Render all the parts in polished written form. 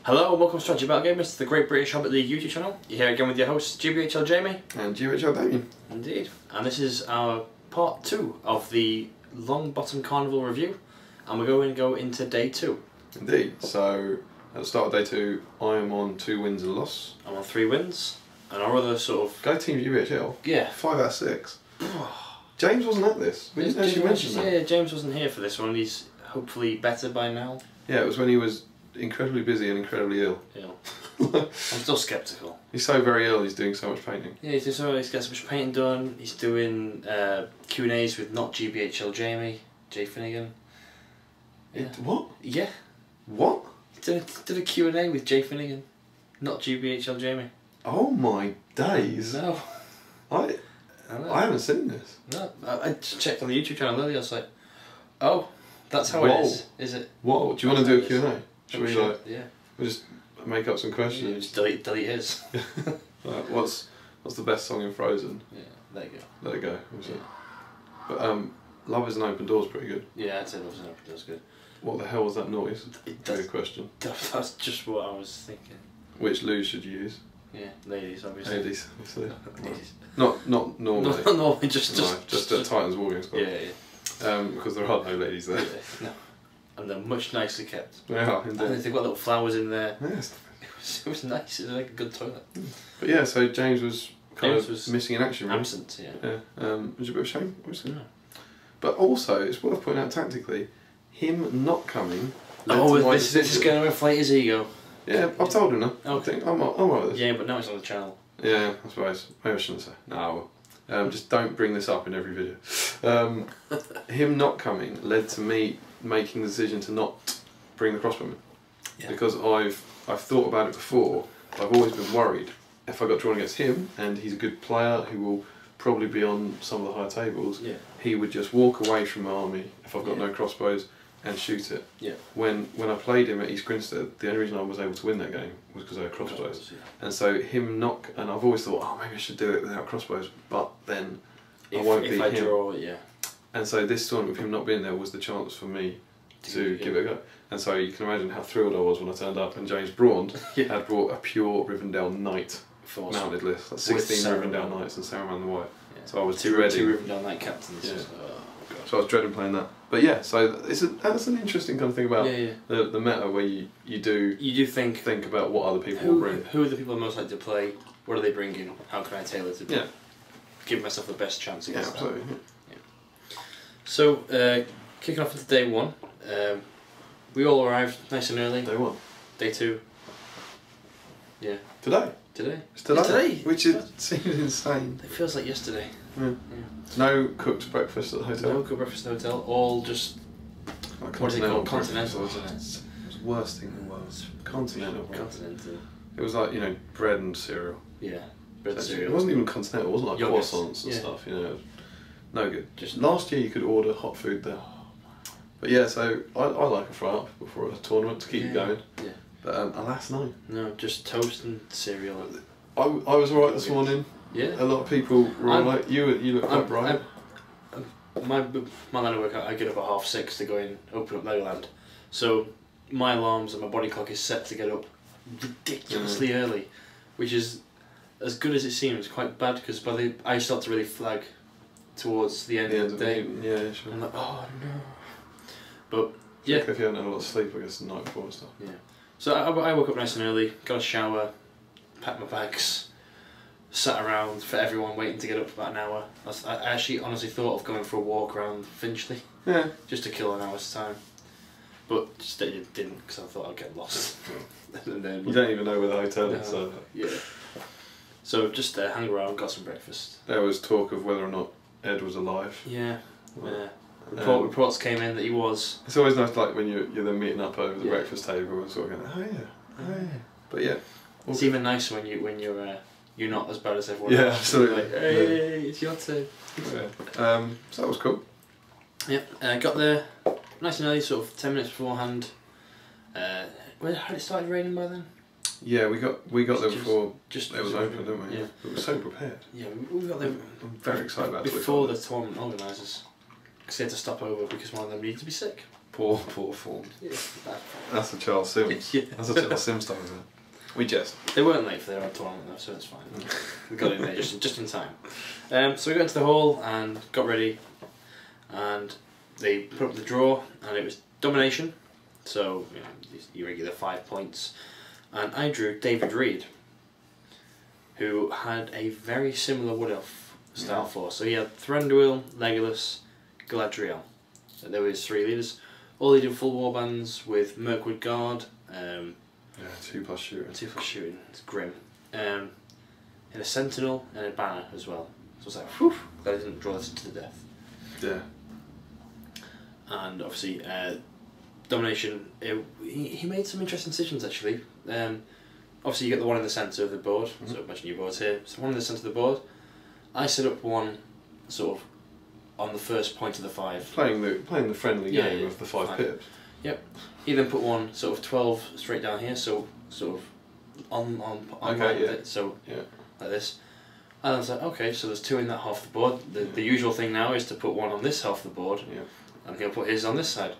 Hello and welcome to Strategy Battle Gamers, the Great British Hobbit League YouTube channel. You're here again with your hosts GBHL Jamie and GBHL Damian. Indeed. And this is our part 2 of the Longbottom Carnival review, and we're going to go into day 2. Indeed. So at the start of day 2 I am on 2 wins and a loss. I'm on 3 wins, and our other sort of... Go Team GBHL. Yeah. 5 out of 6. James wasn't at this. We didn't actually mention that. Yeah, James wasn't here for this one. He's hopefully better by now. Yeah, it was when he was incredibly busy and incredibly ill. I'm still sceptical. He's so very ill, he's doing so much painting. Yeah, he's got so much painting done. He's doing Q&As with not GBHL Jamie, Jay Finnegan. Yeah. What? Yeah. What? He did a Q&A with Jay Finnegan, not GBHL Jamie. Oh my days. No. I haven't seen this. No. I just checked on the YouTube channel earlier, I was like, oh, that's how it is it? Whoa, do you want to do a Q&A? Should we we'll just make up some questions? Yeah, just delete his. Right, what's the best song in Frozen? Yeah, there you go. There you go. Yeah. But Love is an Open Door's pretty good. Yeah, I'd say Love is an Open Door's good. What the hell was that noise? Good question. That's just what I was thinking. Which loo should you use? Yeah, ladies, obviously. Ladies, obviously. Ladies. Not normally. Not normally, just at Titans Walking Squad. Yeah. Because there are no ladies there. Yeah, no. And they're much nicely kept. They are, indeed. And they've got little flowers in there. Yes. It was nice. It was like a good toilet. But yeah, so James was missing in action. Really. Absent, yeah. Yeah. Which is a bit of a shame, obviously. No. But also, it's worth pointing out tactically, him not coming. This is going to inflate his ego. Yeah, I've told him that. Okay. I think I'm alright with this. Yeah, but now it's on the channel. Yeah, I suppose. Maybe I shouldn't say. No, I will. Just don't bring this up in every video. Him not coming led to me making the decision to not bring the crossbowman. Yeah. Because I've thought about it before. I've always been worried if I got drawn against him, and he's a good player who will probably be on some of the higher tables. Yeah. He would just walk away from my army if I've got no crossbows and shoot it. Yeah. When I played him at East Grinstead, the only reason I was able to win that game was because I had crossbows. And so him not, and I've always thought, oh, maybe I should do it without crossbows, but then I won't beat him. If I draw it, yeah. And so this tournament with him not being there was the chance for me to give it a go. And so you can imagine how thrilled I was when I turned up and James Braun had brought a pure Rivendell Knight mounted list, like 16 Rivendell Knights and Saruman the White. Yeah. So I was dreading. 2 Rivendell Knight captains. Yeah. So I was dreading playing that. But yeah, so that's an interesting kind of thing about the meta where you do think about what other people will bring. Who are the people I'm most likely to play? What are they bringing? How can I tailor to give myself the best chance against that? Absolutely. Yeah. So kicking off into day 1, we all arrived nice and early. Day 1. Day 2. Yeah. Today. It's today. Which seems insane. It feels like yesterday. Yeah. No cooked breakfast at the hotel. No cooked breakfast at the hotel. All just what do they call continental, isn't it? It's the worst thing in the world. Continental. Continental. It was like, bread and cereal. Yeah. Bread and cereal. It wasn't even continental. It wasn't like croissants and stuff. No good. Just last year you could order hot food there. But yeah, so I like a fry up before a tournament to keep you going. Yeah. But alas, no. No, just toast and cereal. I was alright this morning. Yeah. A lot of people were alright. You look quite bright. My line of work, I get up at 6:30 to go and open up Legoland. So my alarms and my body clock is set to get up ridiculously early, which is, as good as it seems, quite bad because I start to really flag towards the end of the day. Yeah, sure. I'm like, oh no. But yeah. If you haven't had a lot of sleep, I guess the night before and stuff. Yeah. So I woke up nice and early, got a shower, packed my bags, sat around for everyone waiting to get up for about an hour. I actually honestly thought of going for a walk around Finchley. Yeah. Just to kill an hour's time. But just didn't because I thought I'd get lost. And then, you don't even know where the hotel is. So. Yeah. So just hung around, got some breakfast. There was talk of whether or not Ed was alive. Yeah. Yeah. Reports came in that he was. It's always nice, like when you're then meeting up over the breakfast table and sort of going, oh yeah. But yeah, it's even nicer when you're not as bad as everyone else. Yeah, absolutely. Like, hey, it's your turn. Yeah. So that was cool. Yep. Got there nice and early, sort of 10 minutes beforehand. Had it started raining by then? Yeah, we got there before it was open, didn't we? Yeah. We were so prepared. Yeah, we got there. I'm very excited about it. Before the tournament organisers. Because they had to stop over because one of them needed to be sick. Poor form. Yeah, That's a Charles Sims. Yeah. That's a Charles Sims style, isn't it? We jest. They weren't late for their own tournament though, so it's fine. We got in there just in time. So we got into the hall and got ready, and they put up the draw, and it was Domination. So you know, your regular 5 points, and I drew David Reed, who had a very similar Wood Elf style force. So he had Thranduil, Legolas, Galadriel. So there were his 3 leaders. All they did full warbands with Mirkwood Guard. Yeah, 2+ shooting. 2+ shooting. It's grim. And a Sentinel and a Banner as well. So it's like, whew, glad I didn't draw this to the death. Yeah. And obviously, Domination. He made some interesting decisions actually. Obviously, you get the one in the centre of the board. So imagine your board's here. So one in the centre of the board. I set up one sort of on the first point of the 5. Playing the friendly game of the 5 pips. Yep. He then put one sort of 12 straight down here, so sort of on Okay, line with yeah. it, so Yeah. like this. And I was like, okay, so there's 2 in that half of the board. The usual thing now is to put one on this half of the board, Yeah. and he'll put his on this side.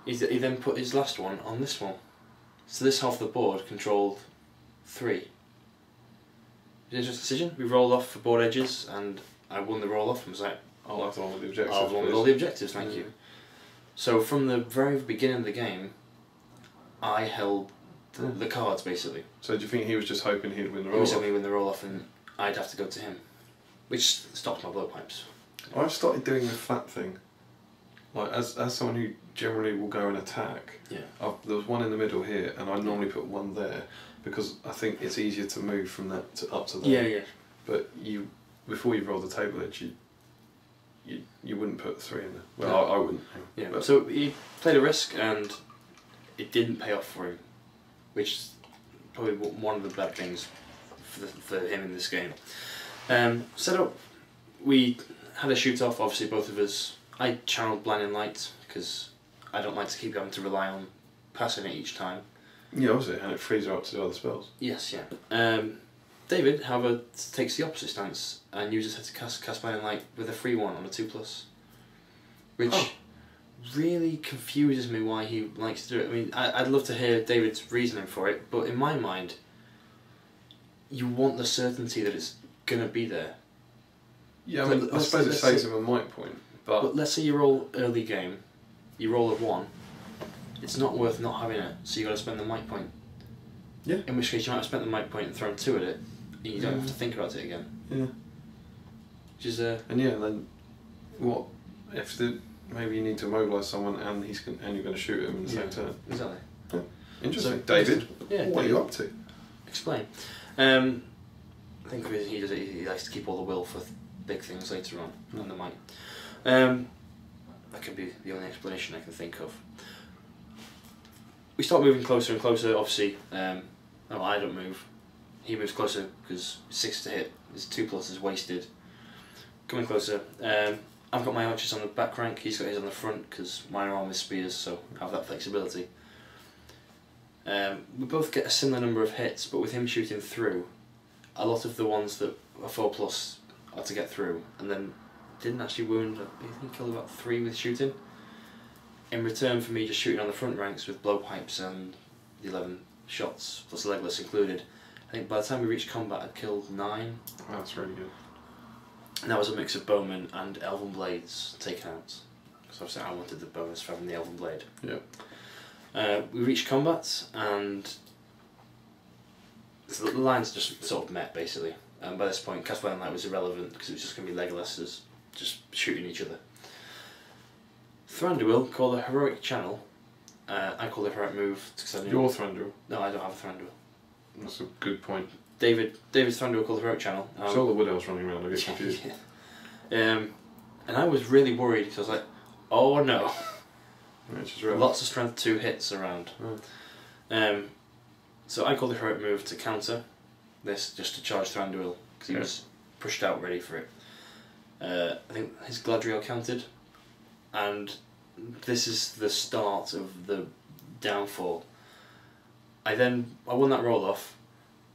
He then put his last one on this one. So this half of the board controlled 3. Interesting decision. We rolled off for board edges, and I won the roll off and was like, I'll have the one with the objectives. I'll have one with all the objectives, thank you. So from the very beginning of the game, I held the cards basically. So do you think he was just hoping he'd win the He roll? was hoping to win the roll off, and I'd have to go to him, which stopped my blowpipes. I've started doing the flat thing. Like as someone who generally will go and attack. Yeah. There was one in the middle here, and I normally put one there because I think it's easier to move from that to up to there. Yeah, yeah. But before you roll the table edge, you wouldn't put 3 in there. Well, I wouldn't. Yeah. But So he played a risk, and it didn't pay off for him, which is probably one of the bad things for him in this game. Set up, we had a shoot off. Obviously, both of us. I channeled Blinding Light because I don't like to keep having to rely on passing it each time. yeah, obviously, and it frees her up to do other spells. Yes, yeah. David, however, takes the opposite stance and uses her to cast Blinding Light with a free one on a 2+, which really confuses me why he likes to do it. I mean, I'd love to hear David's reasoning for it, but in my mind, you want the certainty that it's gonna be there. Yeah, I mean, I suppose it saves him a might point, But let's say you roll early game, you roll a 1. It's not worth not having it, so you got to spend the might point. Yeah. In which case you might have spent the might point and thrown 2 at it, and you don't have to think about it again. Yeah. Which is And yeah, then what if maybe you need to mobilise someone and you're going to shoot him in the same turn. Exactly. Yeah. Interesting. So, David, yeah, what are you up to? Explain. I think the reason he does it, he likes to keep all the will for big things later on, and the might. That can be the only explanation I can think of. We start moving closer and closer, obviously. I don't move. He moves closer because 6 to hit, his 2+ is wasted. Coming closer. I've got my archers on the back rank, he's got his on the front because mine are armed with spears, so I have that flexibility. We both get a similar number of hits, but with him shooting through, a lot of the ones that are 4+ are to get through, and then didn't actually wound, I think he killed about 3 with shooting. In return for me just shooting on the front ranks with blowpipes and the 11 shots, plus Legolas included, I think by the time we reached combat I'd killed 9. Oh, that's really good. And that was a mix of bowmen and elven blades taken out. So obviously I wanted the bonus for having the elven blade. Yeah. We reached combat and so the lines just sort of met basically. And by this point Cast Blinding Light was irrelevant because it was just going to be Legolas just shooting each other. Thranduil called a heroic channel. I call it a heroic move. Your Thranduil? No, I don't have a Thranduil. That's a good point. David's Thranduil called the heroic channel. It's all the Wood Elves running around, I get confused. Yeah. And I was really worried because I was like, oh no. Which is real. Lots of strength 2 hits around. Oh. So I called the heroic move to counter this, just to charge Thranduil because he was pushed out ready for it. I think his Galadriel counted, and this is the start of the downfall. I won that roll off,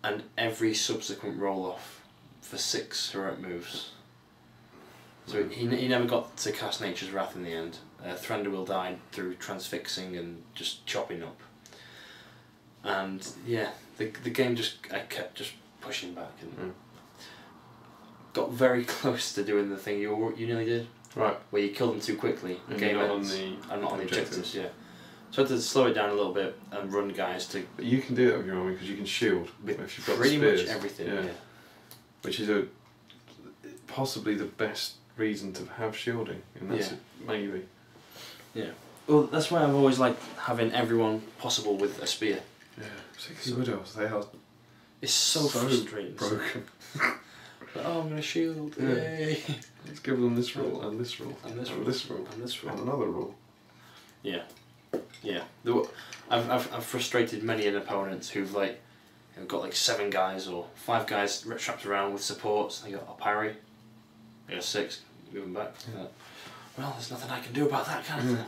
and every subsequent roll off for 6 heroic moves. So he never got to cast Nature's Wrath in the end, Thranduil died through transfixing and just chopping up. And yeah, the game I kept just pushing back and got very close to doing the thing you nearly did. Right. Where you kill them too quickly. The game ends. I'm not on the objectives. Yeah. So I had to slow it down a little bit and run guys to. But you can do that with your army because you can shield with if you've got pretty the spears. much everything. Yeah. Yeah. Which is possibly the best reason to have shielding, and that's maybe. Yeah. Well, that's why I've always liked having everyone possible with a spear. Yeah. Particularly Wood Elves, they are. It's so frustrating. Broken. But, oh, I'm gonna shield. Yeah. Yay! Let's give them this rule and this rule and this and rule this rule and this rule and another rule. Yeah. Yeah. I've frustrated many an opponent who've got like 7 guys or 5 guys trapped around with supports. They got a parry. They got 6. Moving back. Yeah. Well, there's nothing I can do about that, can there?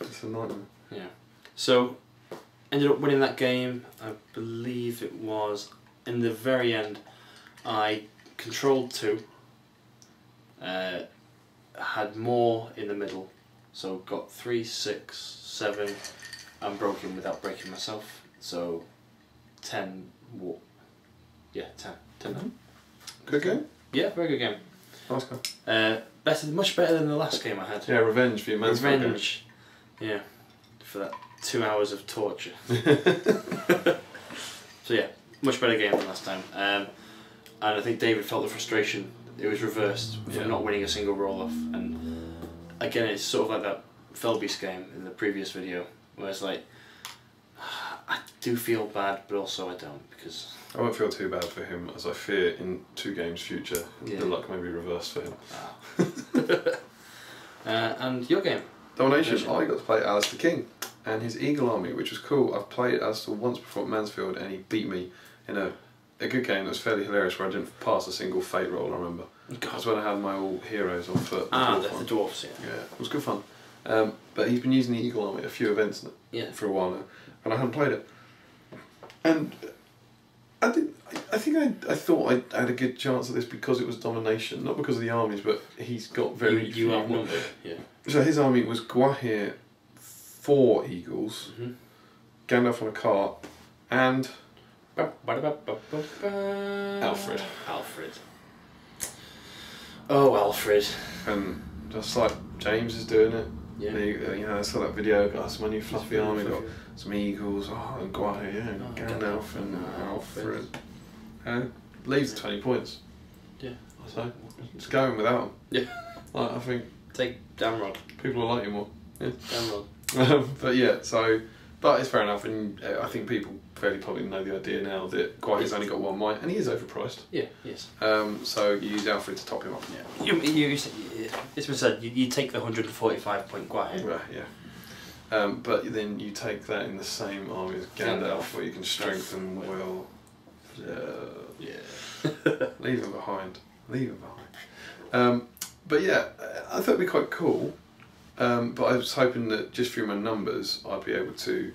It's a nightmare. Yeah. So, ended up winning that game. I believe it was in the very end. I controlled 2. Had more in the middle, so got 3, 6, 7, and broken without breaking myself. So 10. Yeah, 10. 10. Good game. Yeah, very good game. Nice game. Much better than the last game I had. Yeah, revenge for your man's Revenge. Yeah, for that 2 hours of torture. So yeah, much better game than last time. And I think David felt the frustration. It was reversed from not winning a single roll off, and again it's sort of like that Felbeast game in the previous video, where it's like I do feel bad, but also I don't, because I won't feel too bad for him, as I fear in 2 games future the luck may be reversed for him. And your game? Domination. I got to play Alistair King and his Eagle Army, which was cool. I've played Alistair once before at Mansfield, and he beat me in a good game that was fairly hilarious, where I didn't pass a single fate roll, I remember. That's when I had my all heroes on foot. The dwarfs, yeah. Yeah, it was good fun. But he's been using the Eagle Army at a few events for a while now, and I hadn't played it. And I thought I had a good chance at this because it was Domination, not because of the armies, but he's got very you outnumbered, yeah. So his army was Gwahir, 4 eagles, Gandalf on a cart, and Alfred. Oh, Alfred. And just like James is doing it. Yeah. I saw that video, got some new fluffy army, got some eagles, and Gwahir, Gandalf and Alfred. Leaves 20 points. Yeah. So, it's going without him. Yeah. I think take Damrod. People will like you more. Yeah. Damrod. But yeah, but it's fair enough, and I think people fairly probably know the idea now that Gwahir's only got 1 might, and he is overpriced. Yeah, yes. So you use Alfred to top him up. Yeah. It's been said, you take the 145 point Gwahir. Right, yeah. But then you take that in the same army as Gandalf, where you can strengthen well. Yeah. Leave him behind. But yeah, I thought it'd be quite cool. But I was hoping that just through my numbers, I'd be able to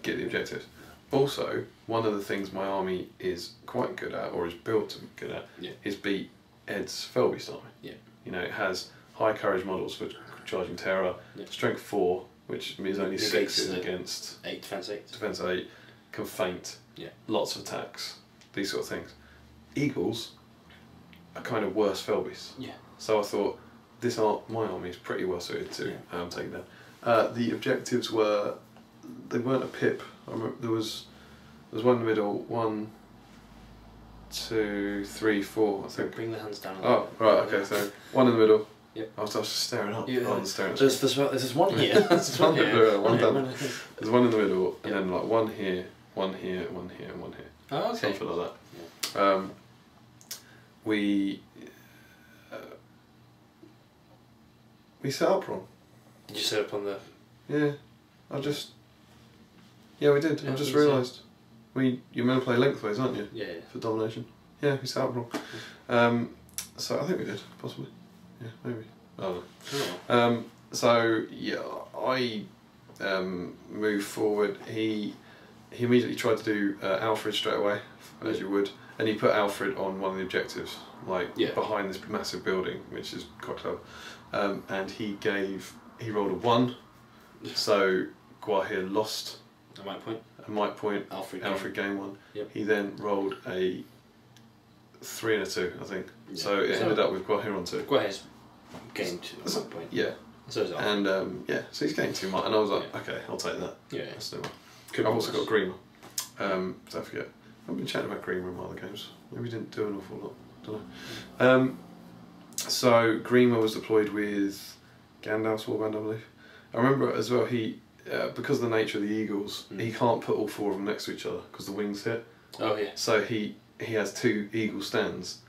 get the objectives. Also, one of the things my army is quite good at, or is built to be good at, is beat Ed's Felbeast army. Yeah. You know, it has high courage models for charging terror, strength 4, which means only 6 against 8 defense 8. Defense 8, can feint, lots of attacks, these sort of things. Eagles are kind of worse Felbeasts. Yeah. So I thought, my army is pretty well suited to taking down. The objectives they weren't a pip. I remember there was one in the middle, 1, 2, 3, 4, I think. Bring the hands down. Oh, right, okay, so 1 in the middle. Yep. I was just staring up rather than staring at There's one here. There's one here. One done. There's 1 in the middle, and then like 1 here, 1 here, 1 here, and 1 here. Oh, okay. Something like that. Yeah. We set up wrong. Did you set up on the... Yeah, we did. I just realised. You're meant to play lengthways, aren't you? Yeah. For Domination. Yeah, we set up wrong. So I think we did, possibly. Yeah, maybe. I don't know. So yeah, I moved forward. He immediately tried to do Alfred straight away, as you would, And he put Alfred on one of the objectives, like Yeah. behind this massive building, which is quite clever. And he rolled a 1, so Guahir lost A might point. a might point. Alfred gained 1. Yep. He then rolled a 3 and a 2, I think. Yeah. So it ended up with Guahir on 2. Guahir's gained a might point. Yeah. So is Alfred. And so he's gained 2 might, and I was like, Yeah. okay, I'll take that. Yeah. That's no one. I've also got Grima. So I forget. I've been chatting about Grima in my other games. Maybe we didn't do an awful lot. Don't know. So Grima was deployed with Gandalf's warband, I believe. I remember as well. He because of the nature of the eagles, he can't put all 4 of them next to each other because the wings hit. Oh yeah. So he has 2 eagle stands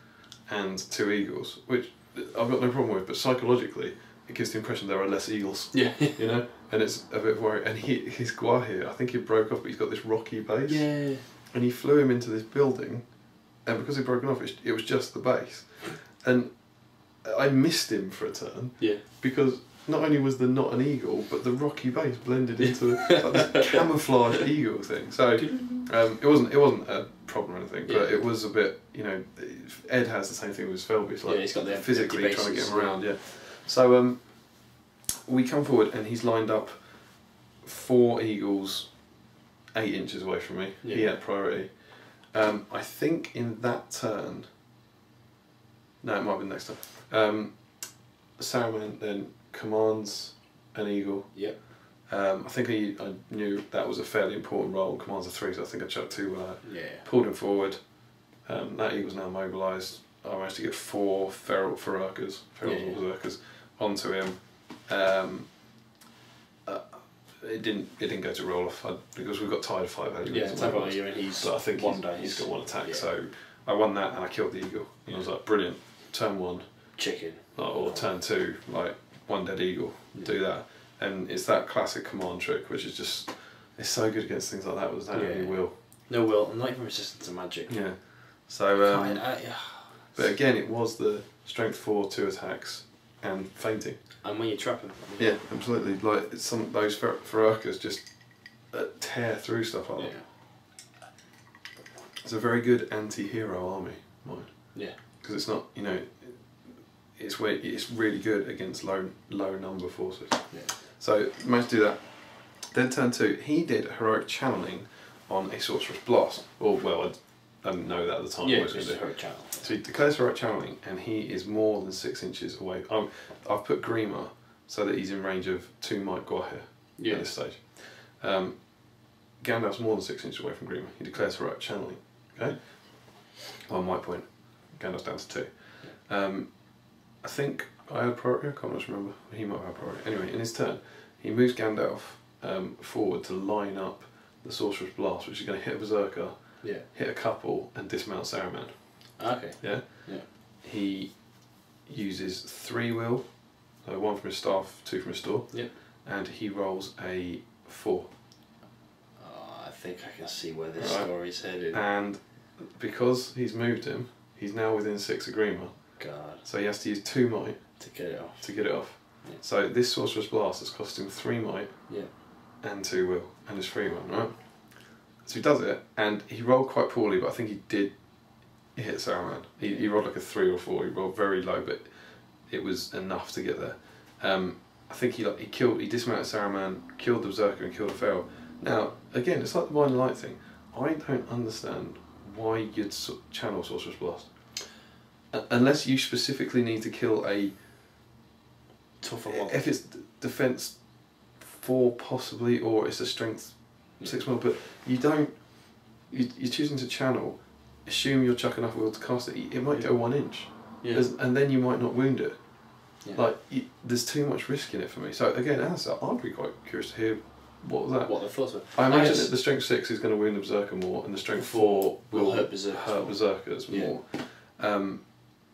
and 2 eagles, which I've got no problem with. But psychologically, it gives the impression there are less eagles. Yeah. You know, and it's a bit worrying. And his Guahir, I think he broke off, but he's got this rocky base. Yeah. And he flew him into this building, and because he'd broken off, it was just the base. And I missed him for a turn. Yeah. Because not only was there not an eagle, but the rocky base blended into like this camouflage eagle thing. So it wasn't a problem or anything, but it was a bit, you know, Ed has the same thing with his Felby, like he's got the physically empty trying to get bases, him around, yeah. So we come forward and he's lined up 4 eagles 8 inches away from me. Yeah. He had priority. I think in that turn, no, it might have been next turn. Saruman then commands an eagle. Yep. I think I knew that was a fairly important role. Commands a 3, so I think I chucked 2 with that. Yeah. Pulled him forward. That eagle's now mobilised. I managed to get 4 feral berserkers onto him. It didn't go to roll off because we got tired of 5 aliens. Yeah, type of and he's but I think one dice. he's got 1 attack, Yeah. so I won that and I killed the eagle. And I was like, brilliant. Turn 1, Chicken. or turn 2, like 1 dead eagle. Do that, and it's that classic command trick, which is just it's so good against things like that. Was that any will? No will, and not even resistant to magic. Yeah. So, Yeah. but again, it was the strength 4, 2 attacks, and fainting. And when you trap him. Yeah, absolutely. Like some of those Ferocas just tear through stuff like that. Yeah. It's a very good anti-hero army, mine. Yeah. Because it's not, you know, it's really good against low number forces. Yeah. So managed to do that. Then turn 2, he did heroic channeling on a sorcerer's blast. Or well, I didn't know that at the time. Yeah, what I was it's gonna do. heroic channel. So he declares heroic channeling, and he is more than 6 inches away. I've put Grima so that he's in range of 2 might Guahir at this stage. Gandalf's more than 6 inches away from Grima. He declares heroic channeling. Okay. 1 might point. Gandalf's down to 2. I think I had priority. I can't much remember. He might have priority. Anyway, in his turn, he moves Gandalf forward to line up the sorcerer's blast, which is going to hit a berserker. Yeah. Hit a couple and dismount Saruman. Okay. Yeah? Yeah. He uses 3 will, so 1 from his staff, 2 from his store. Yep. And he rolls a 4. I think I can see where this story's headed. And because he's moved him, he's now within 6 of Grima. God. So he has to use 2 might To get it off. to get it off. Yeah. So this sorcerer's blast has cost him 3 might Yeah. and 2 will, and his free one, right? So he does it, and he rolled quite poorly, but I think he did hit Saruman. He rolled like a 3 or 4. He rolled very low, but it was enough to get there. I think he dismounted Saruman, killed the berserker, and killed a feral. Now again, it's like the Mind and Light thing. I don't understand why you'd channel Sorcerer's Blast unless you specifically need to kill a Tougher one. If it's defense 4 possibly, or it's a strength 6 mil, but you don't. You're choosing to channel. Assume you'll chuck enough will to cast it. It might go 1 inch, and then you might not wound it. Yeah. Like there's too much risk in it for me. So again, I'd be quite curious to hear what was that. What the thoughts were. I imagine that the strength 6 is going to wound the berserker more, and the strength 4 will hurt berserkers more.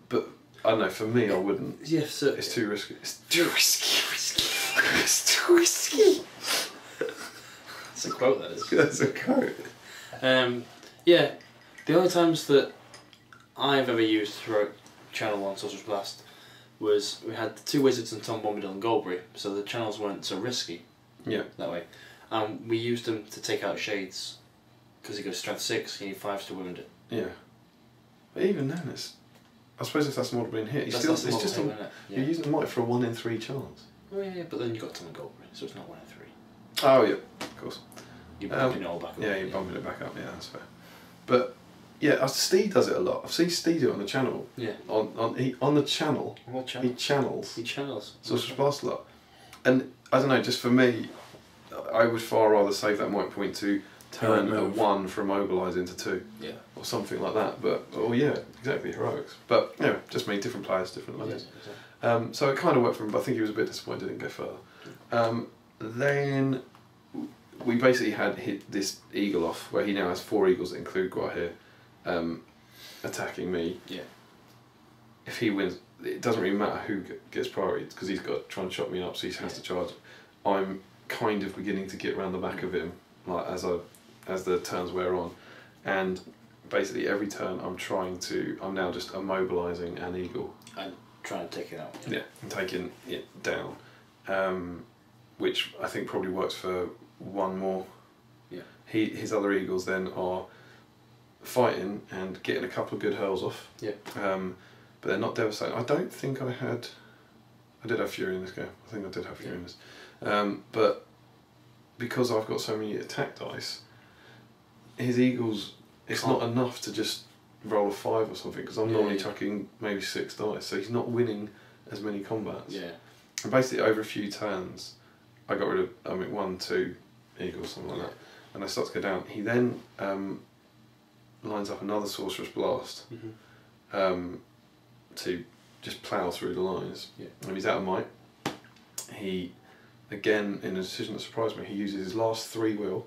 But I don't know. For me, I wouldn't. Yeah, so It's too risky. It's too risky. It's too risky. That's a quote, that is. That's a quote. Yeah, the only times that I've ever used heroic channel on Sorcerer's Blast was we had the 2 wizards and Tom Bombadil and Goldberry, so the channels weren't so risky. Yeah. That way. We used them to take out Shades, because he goes strength 6, you need 5s to wound it. Yeah. But even then, I suppose if that's the model being hit, it's just you're using the might for a 1 in 3 chance. Oh yeah, but then you've got Tom and Gold, so it's not 1 in 3. Oh yeah, of course. You're bumping it all back up. Yeah, you're bumping it back up. Yeah, that's fair. But yeah, Steve does it a lot. I've seen Steve do it on the channel. Yeah. On the channel. What channel? He channels. He channels. Sorcerer's Blast a lot. And I don't know, just for me, I would far rather save that might point to turn a 1 from mobilise into 2. Yeah. Or something like that. But yeah, exactly, heroics. But yeah, just me, different players, different ideas. Yeah, exactly. So it kind of worked for him, but I think he was a bit disappointed it didn't go further. Then we basically had hit this eagle off, where he now has 4 eagles that include Guahir, attacking me. Yeah. If he wins, it doesn't really matter who gets priority, because he's got trying to chop me up, so he has to charge. I'm kind of beginning to get around the back of him, like as the turns wear on, and basically every turn I'm now just immobilising an eagle. And trying to take it out. Yeah, and taking it down, which I think probably works for 1 more. Yeah. His other eagles then are fighting and getting a couple of good hurls off. Yeah. But they're not devastating. I don't think I did have Fury in this game. I think I did have Fury in this. But because I've got so many attack dice, his eagles, it's not enough to just roll a 5 or something, because I'm normally chucking maybe 6 dice, so he's not winning as many combats. Yeah. And basically over a few turns, I got rid of 1, 2 eagles, something like that, and I start to go down. He then lines up another Sorcerer's Blast to just plough through the lines. Yeah. And he's out of might. He, again, in a decision that surprised me, he uses his last 3 will.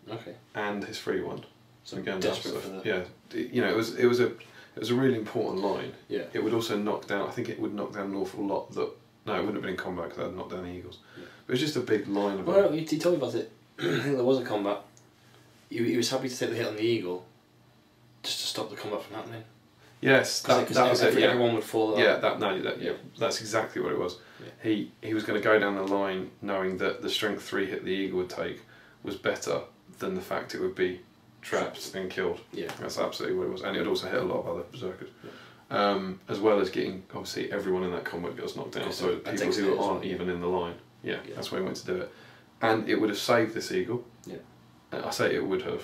Okay. And his free 1. So again, desperate for that. Yeah, you know, it was a really important line. Yeah. It would also knock down. I think it would knock down an awful lot that. No, it wouldn't have been in combat because I'd knocked down the eagles. Yeah. It was just a big line of. Well, he told me about it. I think there was a combat. He was happy to take the hit on the eagle, just to stop the combat from happening. Yes, that was it. Yeah. Everyone would fall. Yeah, that's exactly what it was. Yeah. He was going to go down the line knowing that the strength 3 hit the eagle would take was better than the fact it would be trapped and killed. Yeah, that's absolutely what it was, and it would also hit a lot of other berserkers. Yeah. As well as getting obviously everyone in that combat gets knocked down, so people who aren't even in the line. Yeah, that's why he went to do it, and it would have saved this eagle. Yeah. I say it would have.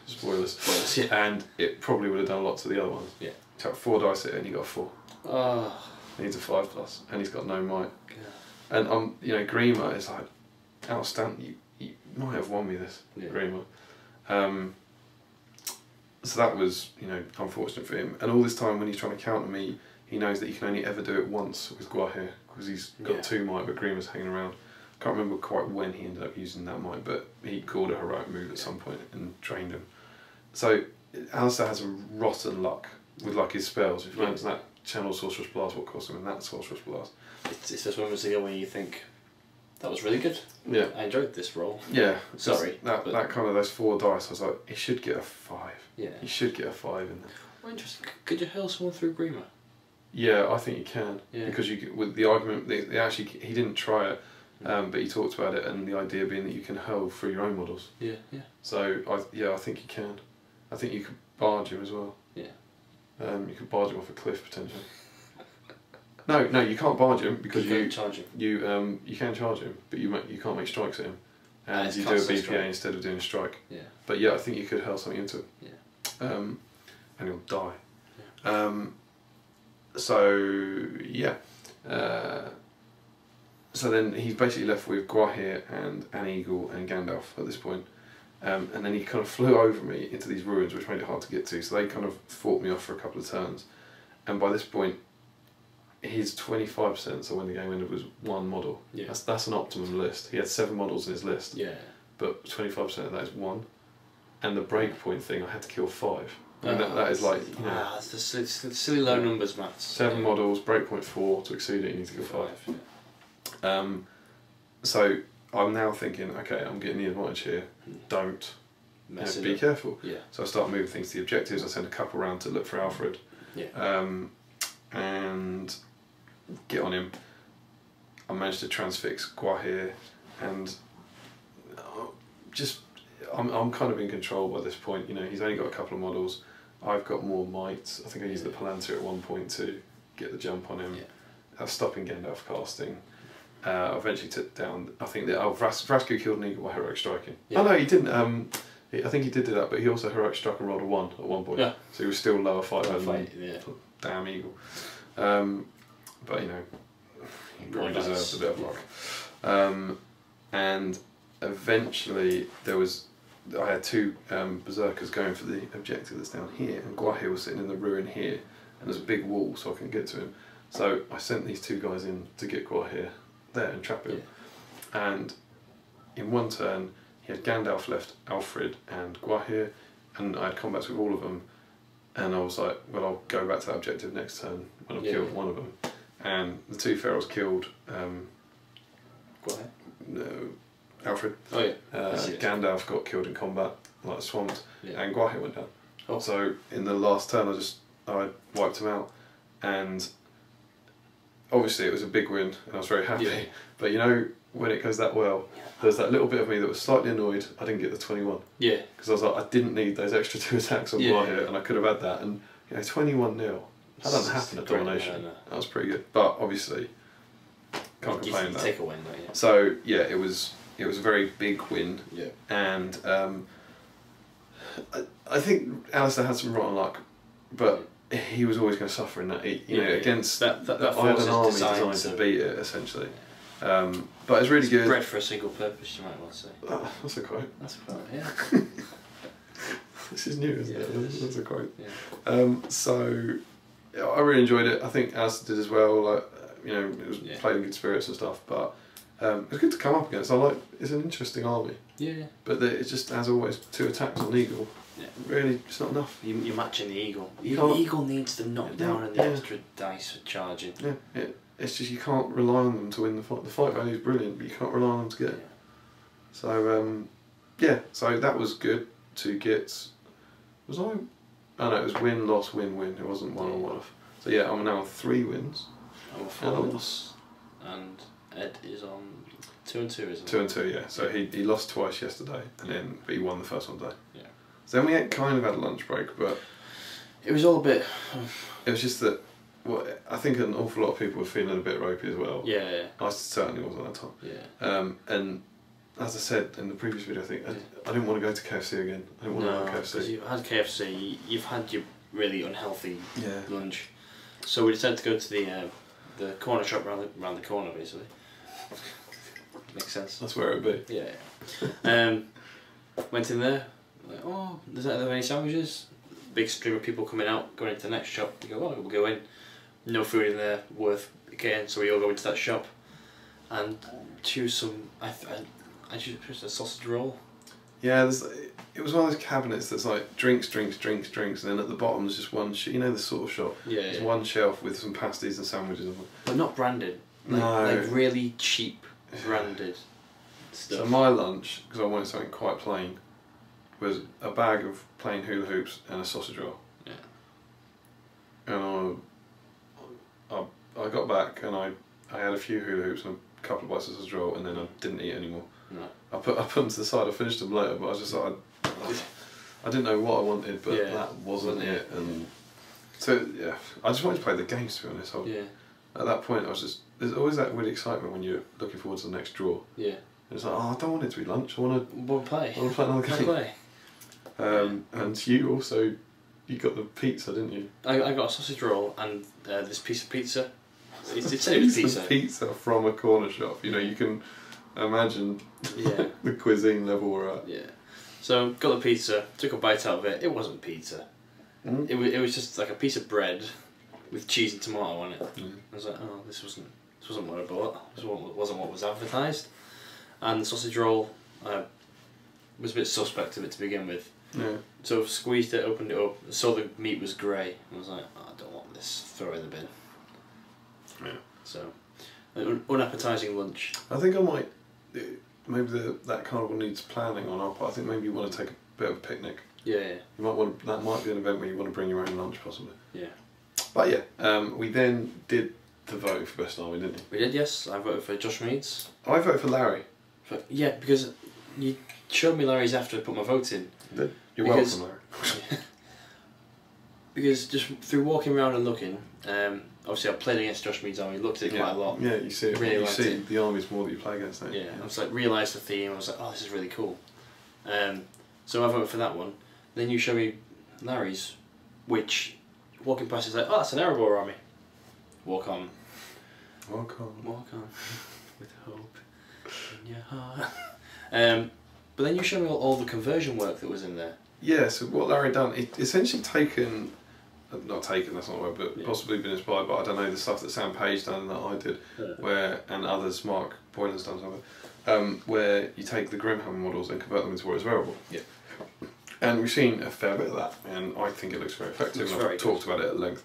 Spoilers. Yeah. And it probably would have done a lot to the other ones. Yeah. Chuck 4 dice at it and he got a 4. Oh. He needs a 5+, and he's got no might. Yeah. And you know, Grima is like outstanding. You might have won me this, Grima. So that was, you know, unfortunate for him. And all this time when he's trying to counter me, he knows that he can only ever do it once with Guahir, because he's got 2 might, but Grima's hanging around. Can't remember quite when he ended up using that might, but he called a heroic move at some point and trained him. So Alistair has a rotten luck with like his spells. If you imagine that channel Sorcerer's Blast, what cost him in that Sorcerer's Blast? It's those moments ago when you think, that was really good. Yeah. I enjoyed this roll. Yeah. Sorry. That kind of those 4 dice, I was like, he should get a 5. Yeah. He should get a 5 in there. Well, interesting. Could you hurl someone through Grima? Yeah, I think you can. Yeah. Because you with the argument, they actually, he didn't try it, but he talked about it, and the idea being that you can hurl through your own models. Yeah, yeah. So I think you can. I think you could barge him as well. Yeah. You could barge him off a cliff potentially. No, you can't barge him because you charge him. You can charge him, but you can't make strikes at him, and you do a BPA strike instead of doing a strike. Yeah. But yeah, I think you could hurl something into it. Yeah. And he'll die. Yeah. So yeah. So then he's basically left with Guahir and an eagle and Gandalf at this point. And then he kind of flew over me into these ruins, which made it hard to get to. So they kind of fought me off for a couple of turns. And by this point, his 25%, so when the game ended, was 1 model. Yeah. That's an optimum list. He had 7 models in his list. Yeah. But 25% of that is 1. And the breakpoint thing, I had to kill 5. I mean, that is like, you know... it's the silly low numbers, maths. 7 models, breakpoint 4, to exceed it you need to kill 5. Yeah. So I'm now thinking, okay, I'm getting the advantage here. Don't be careful. Yeah. So I start moving things to the objectives. I send a couple round to look for Alfred. Yeah. And get on him. I managed to transfix Guahir, and I'm kind of in control by this point. You know, he's only got a couple of models. I've got more might. I think I used the Palantir at one point to get the jump on him. I was stopping Gandalf casting. I eventually took down, I think that Vrasku killed an eagle by heroic striking. Oh no, he didn't. I think he did do that, but he also heroic struck and rolled a 1 at one point. Yeah. So he was still lower fight than damn eagle. But you know, he probably deserved a bit of luck. And eventually I had 2 berserkers going for the objective that's down here, and Guahir was sitting in the ruin here, and there's a big wall so I couldn't get to him. So I sent these 2 guys in to get Guahir there and trap him. And in one turn he had Gandalf left, Alfred and Guahir, and I had combats with all of them, and I was like, well, I'll go back to that objective next turn when I've killed one of them. And the 2 ferals killed Guahir? No, Alfred. Oh yeah. Gandalf got killed in combat, like swamped, and Guahir went down. Oh. So in the last turn I wiped him out, and obviously it was a big win and I was very happy, but you know, when it goes that well, there's that little bit of me that was slightly annoyed I didn't get the 21. Yeah. Because I was like, I didn't need those extra 2 attacks on Guahir, and I could have had that, and you know, 21-0. That doesn't happen at Domination. No. That was pretty good, but obviously can't complain that. Take a win, though, So yeah, it was a very big win. Yeah. And I think Alistair had some rotten luck, but he was always going to suffer in that. You know, against that I had an army designed to beat it essentially. But it's really good. Bred for a single purpose, you might well say. That's a quote. That's a quote. Yeah. This is new, isn't it? That's a quote. Yeah. So I really enjoyed it. I think Alistair did as well. Like, you know, it was played in good spirits and stuff, but it was good to come up against. It's an interesting army. Yeah. But it's just, as always, 2 attacks on Eagle. Yeah. Really, it's not enough. You're matching the Eagle. The Eagle needs the knockdown and the extra dice for charging. Yeah. It's just you can't rely on them to win the fight. The fight value is brilliant, but you can't rely on them to get it. So so that was good to get. Was I? Oh no, it was win, loss, win, win. It wasn't 1 on 1 off. So yeah, I'm now on 3 wins. I'm 4 wins, and Ed is on 2 and 2, isn't 2 and 2, yeah. So he lost twice yesterday, and but he won the first one today. Yeah. So then we kind of had a lunch break, but it was all a bit. It was just that. Well, I think an awful lot of people were feeling a bit ropey as well. Yeah. I certainly was at that time. Yeah. And as I said in the previous video, I think I didn't want to go to KFC again. I didn't want to go to KFC. Because you've had KFC, you've had your really unhealthy lunch. So we decided to go to the corner shop around the corner, basically. Makes sense. That's where it would be. Yeah. Went in there. Like, oh, are there any sandwiches? Big stream of people coming out, going into the next shop. We go, oh, we'll go in. No food in there worth getting, so we all go into that shop and choose some. I choose a sausage roll. Yeah, it was one of those cabinets that's like drinks, and then at the bottom there's just one. You know, the sort of shop. Yeah. There's one shelf with some pasties and sandwiches on it. But not branded. Like really cheap branded stuff. So my lunch, because I wanted something quite plain, was a bag of plain hula hoops and a sausage roll. Yeah. And I got back and I had a few hula hoops and a couple of bites of sausage roll, and then I didn't eat anymore. No. I put them to the side. I finished them later, but I was just like, I didn't know what I wanted, but that wasn't it. And so yeah, I just wanted to play the games, to be honest. At that point, I was just, there's always that weird excitement when you're looking forward to the next draw. Yeah. And it's like, oh, I don't want it to be lunch. I want to play. I want to play another game. And you also, you got the pizza, didn't you? I got a sausage roll and this piece of pizza. It said it was pizza. Pizza from a corner shop. You know, you can imagine the cuisine level we're at. Yeah. So got the pizza, took a bite out of it. It wasn't pizza. Mm. It was just like a piece of bread with cheese and tomato on it. Mm. I was like, oh, this wasn't what I bought. This wasn't what was advertised. And the sausage roll was a bit suspect of it to begin with. Yeah. So I squeezed it, opened it up, saw the meat was grey, and I was like, oh, I don't want this. Throw it in the bin. Yeah. So, an unappetising lunch. I think I might. Maybe that carnival needs planning on our part. I think maybe you want to take a bit of a picnic. Yeah. You might want. That might be an event where you want to bring your own lunch, possibly. Yeah. But yeah, we then did the vote for best army, didn't you? We did, yes. I voted for Josh Meads. I voted for Larry. Yeah, because you showed me Larry's after I put my vote in. You're welcome, Larry. Because just through walking around and looking, obviously I played against Josh Mead's army, looked at it quite a lot. Yeah, you see it. Really you liked see it. the armies more that you play against. Yeah, I was like, realised the theme, I was like, oh, this is really cool. So I voted for that one. Then you show me Larry's, which, walking past is like, oh, that's an Erebor army. Walk on. Walk on. Walk on. With hope in your heart. But then you show me all the conversion work that was in there. Yeah, so what Larry done, it essentially taken, not taken, that's not the word, but possibly been inspired by, I don't know, the stuff that Sam Page done and that I did, where, and others, Mark Boylan's done something, where you take the Grimhammer models and convert them into what is variable. Yeah. And we've seen a fair bit of that, and I think it looks very effective, and I've talked about it at length.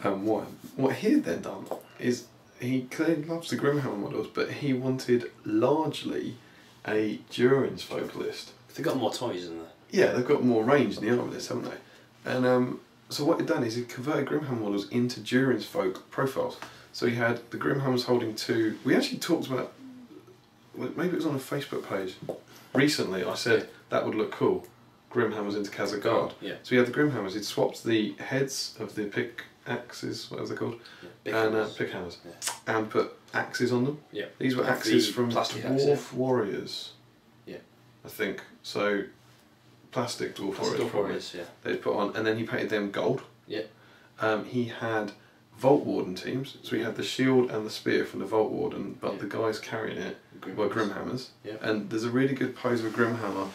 What he had then done is, he clearly loves the Grimhammer models, but he wanted largely a Durin's folk list. They've got more toys in there. Yeah, they've got more range in the army list, haven't they? And so what he'd done is he converted Grimhammer models into Durin's folk profiles. So he had the Grimhammers holding 2. We actually talked about, maybe it was on a Facebook page recently. I said that would look cool. Grimhammers into Khazad-Guard. Yeah. So he had the Grimhammers. He'd swapped the heads of the pickaxes, what are they called? Yeah, pickhammers, and put axes on them. Yeah. These were axes from dwarf warriors. Yeah. I think so. Plastic dwarf warriors. Yeah. They'd put on, and then he painted them gold. Yeah. He had Vault Warden teams, so he had the shield and the spear from the Vault Warden, but the guys carrying it were Grimhammers. Yeah. And there's a really good pose of a Grimhammer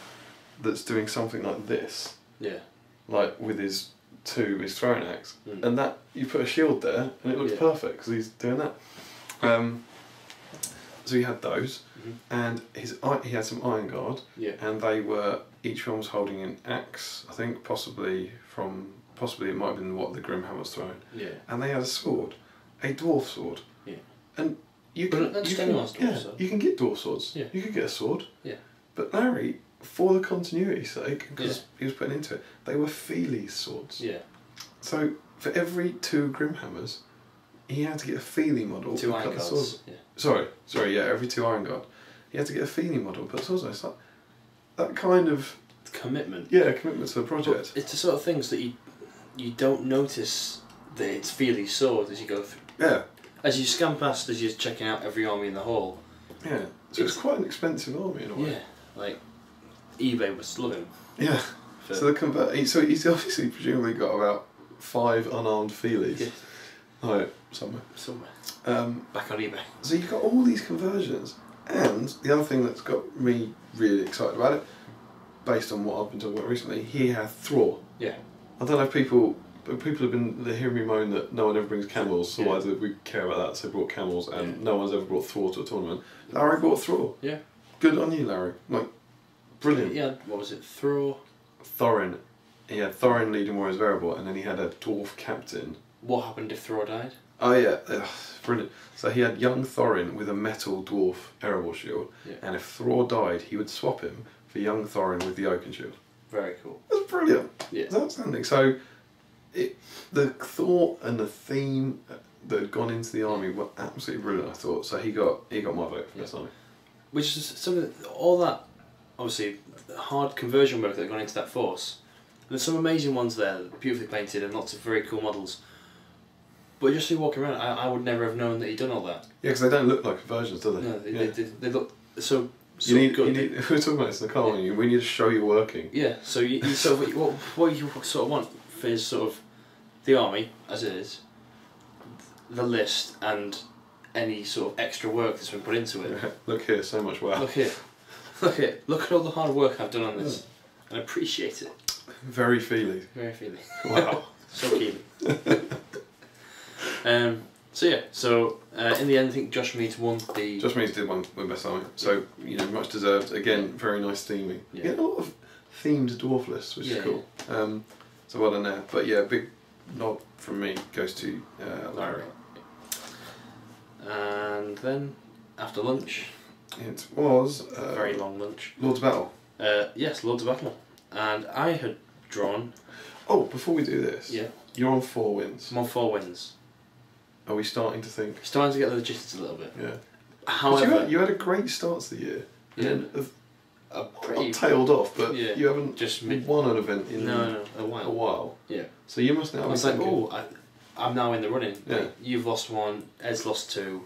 that's doing something like this. Yeah. Like with his throwing axe, and that you put a shield there, and it looks perfect because he's doing that. So he had those, and he had some Iron Guard, and they were, each one was holding an axe. I think possibly it might have been what the Grimhammer was throwing. Yeah. And they had a sword, a dwarf sword. Yeah. And you can get dwarf swords. Yeah. You could get a sword. Yeah. But Larry, for the continuity's sake, because he was putting into it, they were Feely swords. Yeah. So for every 2 Grimhammers, he had to get a Feely model. 2 Iron Guards. Yeah. Sorry, every 2 Iron Guard. He had to get a Feely model, but it's also like that kind of commitment. Yeah, commitment to the project. But it's the sort of things that you don't notice that it's Feely's sword as you go through. Yeah. As you scan past, as you're checking out every army in the hall. Yeah. So it's quite an expensive army in a way. Yeah. Like eBay was loving. Yeah. So so he's obviously presumably got about 5 unarmed Feelies. Yeah. Right, somewhere. Back on eBay. So you've got all these conversions, and the other thing that's got me really excited about it, based on what I've been talking about recently, he had Thrall. Yeah. I don't know if people have been hearing me moan that no one ever brings camels, so why do we care about that? So they brought camels, and no one's ever brought Thrall to a tournament. Larry brought Thrall. Yeah. Good on you, Larry. Like, brilliant. Yeah, what was it? Thrall? Thorin. He had Thorin leading Warriors Variable, and then he had a dwarf captain. What happened if Thrall died? Oh yeah, brilliant. So he had young Thorin with a metal dwarf Erebor shield, and if Thrall died, he would swap him for young Thorin with the Oaken shield. Very cool. That's brilliant. Yeah. It's outstanding. So, the thought and the theme that had gone into the army were absolutely brilliant, I thought. So he got my vote for this army. Which is something, all that, obviously, hard conversion work that had gone into that force. And there's some amazing ones there, beautifully painted and lots of very cool models. But just through walking around, I would never have known that he'd done all that. Yeah, because they don't look like conversions, do they? No, they look so good. We were talking about this in the car, we need to show you working. Yeah, so you sort of, what you sort of want is sort of the army, as it is, the list, and any sort of extra work that's been put into it. Yeah. Look here, so much work. Look here. Look at all the hard work I've done on this. And I appreciate it. Very feely. Very feely. Wow. So keen. So in the end, I think Josh Meads won the... Josh Meads did win Best Army, so, much deserved. Again, very nice theming. Yeah. You get a lot of themed dwarf lists, which is cool. So well done there. But yeah, big nod from me goes to Larry. And then, after lunch... It was... a very long lunch. Lord's Battle. Yes, Lord's Battle. And I had drawn... Oh, before we do this, you're on 4 wins. I'm on 4 wins. Are we starting to think? Starting to get the logistics a little bit. Yeah. However... You had a great start to the year. Yeah. And then pretty tailed off, but yeah, you haven't just won an event in a a while. while. Yeah. So you must now be like, thinking, I'm now in the running. Yeah. Like, you've lost one, Ed's lost two.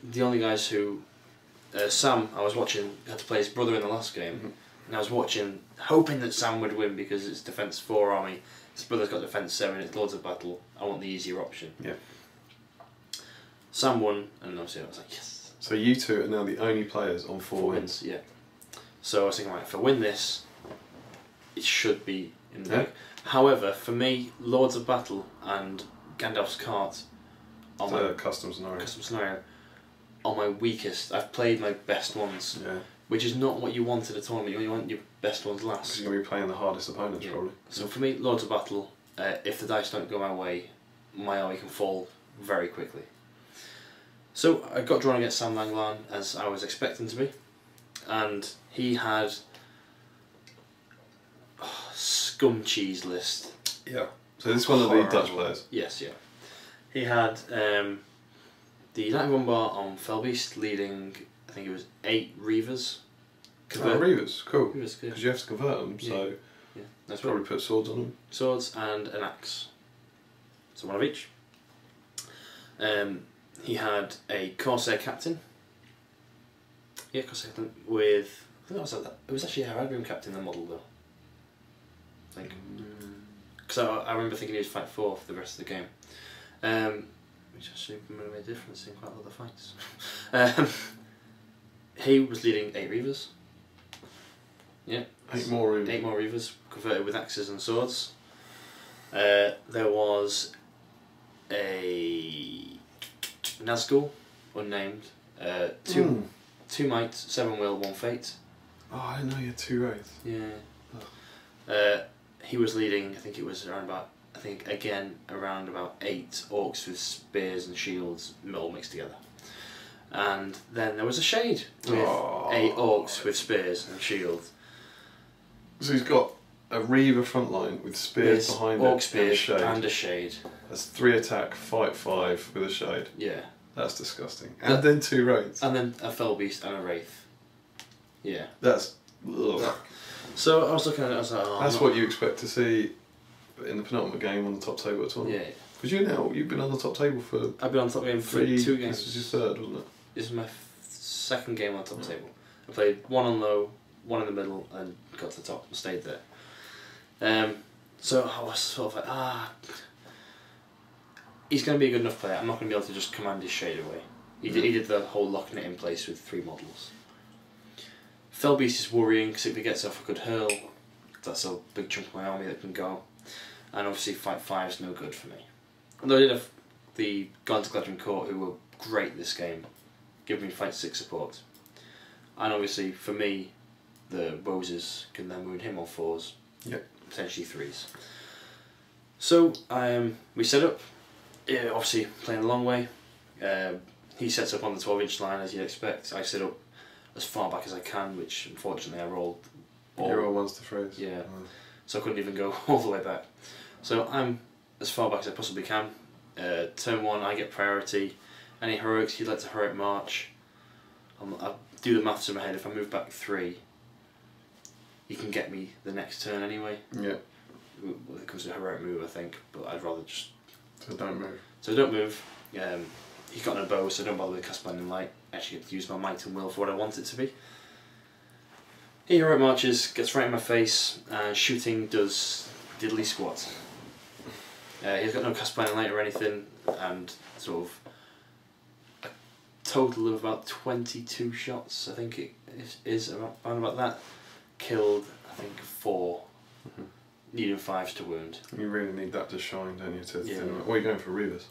The only guys who... Sam, I was watching, had to play his brother in the last game, and I was watching, hoping that Sam would win because it's Defence 4 army. His brother's got Defence 7, it's Lords of Battle. I want the easier option. Yeah. Sam won, and obviously I was like, yes. So you two are now the only players on 4 wins. Yeah. So I was thinking, right, if I win this, it should be in the bag. However, for me, Lords of Battle and Gandalf's Cart on my custom scenario are my weakest. I've played my best ones, which is not what you want at a tournament. You want your best ones last. Because you're going to be playing the hardest opponents, probably. So for me, Lords of Battle, if the dice don't go my way, my army can fall very quickly. So I got drawn against Sam Langlan, as I was expecting to be, and he had scum cheese list. Yeah. So this is one of the Dutch players. Yes, yeah. He had the United Rumbar on Felbeast leading, I think it was 8 Reavers. Reavers, cool. Reavers, yeah. Because you have to convert them, so that's probably put swords on them. Swords and an axe. So one of each. He had a Corsair Captain. Yeah, Corsair Captain with... I think it was actually a Haradrim Captain, the model though. I think. Because I remember thinking he was fight 4 for the rest of the game. Which actually made a difference in quite a lot of fights. He was leading 8 Reavers. Yeah. 8 more Reavers. 8 more Reavers, converted with axes and swords. There was a Nazgul, unnamed. 2 might, 7 will, 1 fate. Oh, I didn't know you had 2 wraiths. Yeah. He was leading, I think it was around about, around about 8 orcs with spears and shields all mixed together. And then there was a shade with 8 orcs with spears and shields. So he's got a Reaver front line with spears behind orc it spears and a shade. That's 3 attack, fight 5 with a shade. Yeah. That's disgusting. And then 2 wraiths. And then a fell beast and a wraith. Yeah. That's... Ugh. So I was looking at it, I was like, oh, that's what you expect to see in the penultimate game on the top table at all. Yeah. Because you've been on the top table for... I've been on the top game for 2 games. This was your 3rd, wasn't it? This is my 2nd game on the top table. I played 1 on low, 1 in the middle, and got to the top and stayed there. So I was sort of like, he's going to be a good enough player. I'm not going to be able to just command his shade away. He did the whole locking it in place with 3 models. Felbeast is worrying because if he gets off a good hurl, that's a big chunk of my army that can go. And obviously fight 5 is no good for me. Although I did have the Galadrim Court who were great this game, giving me fight 6 support. And obviously for me, the Roses can then wound him on 4s, potentially 3s. So we set up, obviously playing the long way. He sets up on the 12-inch line as you'd expect. I set up as far back as I can, which unfortunately I rolled. You roll 1s to 3s. Yeah, so I couldn't even go all the way back. So I'm as far back as I possibly can. Turn 1, I get priority. Any heroics, he'd like to heroic march. I'll do the maths in my head. If I move back 3, he can get me the next turn anyway. Yeah. When it comes to a heroic move, I think, but I'd rather just... So don't move. So don't move. He's got no bow, so don't bother with cast blinding light. Actually get to use my might and will for what I want it to be. He heroic marches, gets right in my face, and shooting does diddly squat. He's got no cast blinding light or anything, and sort of a total of about 22 shots, I think it is around about that. Killed, I think, 4. Needing 5s to wound. You really need that to shine, don't you? Yeah. What are you going for, Reavers?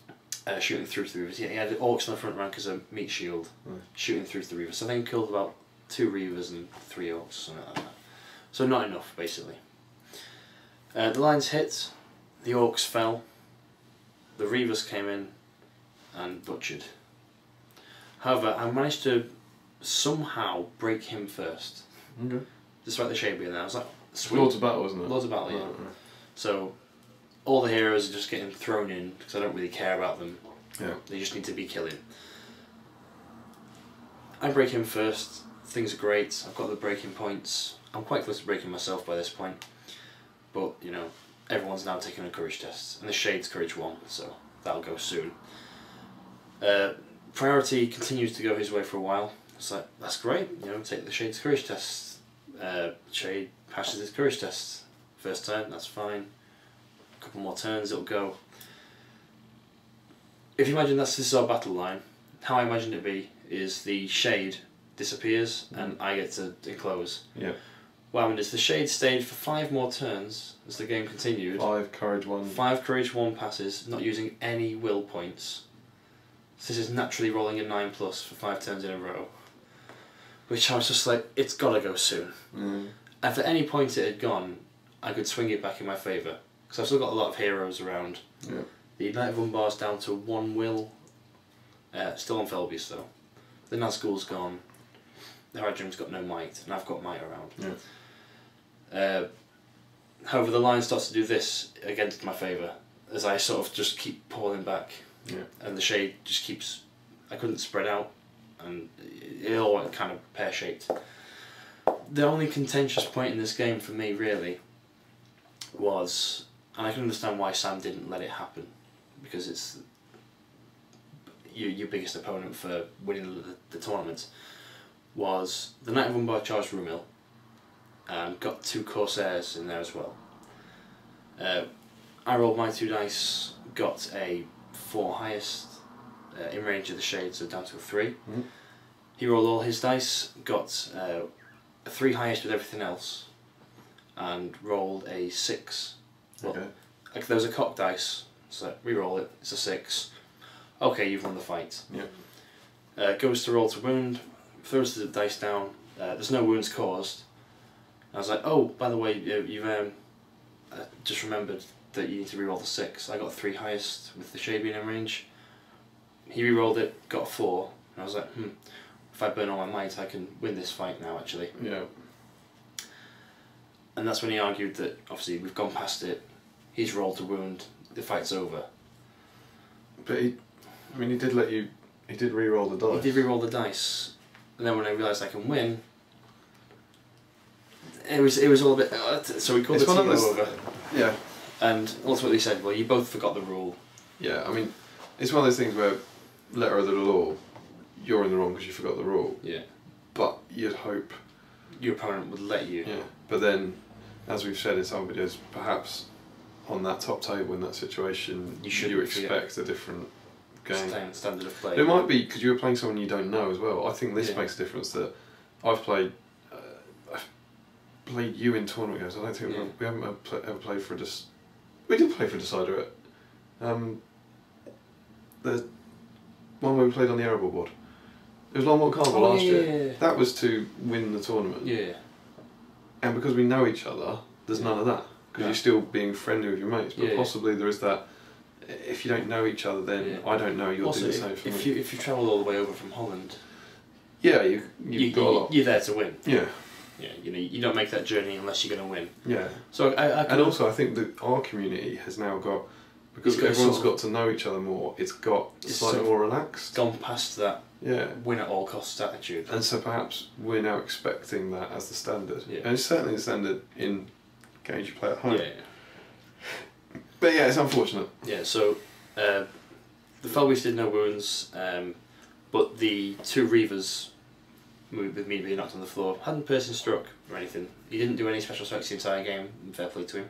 Shooting through the Reavers. Yeah, he had orcs in the front rank as a meat shield, shooting through the Reavers. So I think he killed about 2 Reavers and 3 orcs, something like that. So not enough, basically. The lines hit, the orcs fell, the Reavers came in and butchered. However, I managed to somehow break him first. Okay. Despite the shade being there, I was like, sweet. Lords of Battle, wasn't it? Lords of Battle, yeah. Right. So all the heroes are just getting thrown in because I don't really care about them. Yeah. They just need to be killing. I break him first, things are great. I've got the breaking points. I'm quite close to breaking myself by this point. But, you know, everyone's now taking a courage test. And the Shade's courage 1, so that'll go soon. Priority continues to go his way for a while. It's like, that's great, you know, take the Shade's courage test. Shade passes his courage test. First turn, that's fine. A couple more turns, it'll go. If you imagine this is our battle line, how I imagine it be is the Shade disappears and I get to enclose. Yeah. What happened is the Shade stayed for 5 more turns as the game continued. 5 courage 1. 5 courage 1 passes, not using any will points. So this is naturally rolling a 9+ for 5 turns in a row. Which I was just like, it's gotta go soon. Mm. And at any point it had gone, I could swing it back in my favour. Because I've still got a lot of heroes around. Yeah. The Knight of Umbar's down to 1 will. Still on Felby's though. The Nazgul's gone. The Haradrim's got no might, and I've got might around. Yeah. However, the line starts to do this against my favour, as I sort of just keep pulling back. Yeah. And the Shade just keeps... I couldn't spread out, and it all went kind of pear-shaped. The only contentious point in this game for me, really, was... And I can understand why Sam didn't let it happen, because it's your biggest opponent for winning the tournament, was the Knight of Umbar charged Rumil, and got 2 Corsairs in there as well. I rolled my 2 dice, got a 4 highest in range of the Shade, so down to a 3. Mm-hmm. He rolled all his dice, got a 3 highest with everything else, and rolled a 6. Well, Okay. like there was a cock dice, so re-roll it, it's a 6. Okay, you've won the fight. Yeah. Goes to roll to wound, throws the dice down, there's no wounds caused. I was like, oh, by the way, you've just remembered that you need to re-roll the 6. I got 3 highest with the Shade being in range. He re-rolled it, got a 4, and I was like, if I burn all my might, I can win this fight now, actually. Yeah. And that's when he argued that, obviously, we've gone past it, he's rolled to wound, the fight's over. But he did let you... He did re-roll the dice. He did re-roll the dice, and then when I realised I can win, it was all a bit... so we called the team over. Yeah. And ultimately said, well, you both forgot the rule. Yeah, I mean, it's one of those things where, letter of the law, you're in the wrong because you forgot the rule. Yeah. But you'd hope... Your opponent would let you. Yeah. But then, as we've said in some videos, perhaps on that top table in that situation, you expect a different game. Standard of play. It might be because you were playing someone you don't know as well. I think this Yeah. makes a difference that I've played you in tournament games. I don't think we haven't ever played for a we did play for a decider at the one where we played on the Arable board. It was Longbottom Carnival last year. That was to win the tournament. Yeah. And because we know each other, there's none of that. Because you're still being friendly with your mates. But possibly there is that, if you don't know each other, then I don't know, you'll do the same for me. If you travel all the way over from Holland, yeah, you've got a lot. You're there to win. Yeah. Yeah, you don't make that journey unless you're going to win. Yeah. So and also I think that our community has now got, because everyone's got to know each other more, it's slightly more relaxed. Gone past that Yeah. win at all costs attitude. And so perhaps we're now expecting that as the standard. Yeah. And it's certainly the standard in games you play at home. Yeah. But yeah, it's unfortunate. Yeah, so the Felbys did no wounds, but the 2 Reavers, with me being knocked on the floor, hadn't piercing struck or anything. He didn't do any special strikes the entire game, and fair play to him,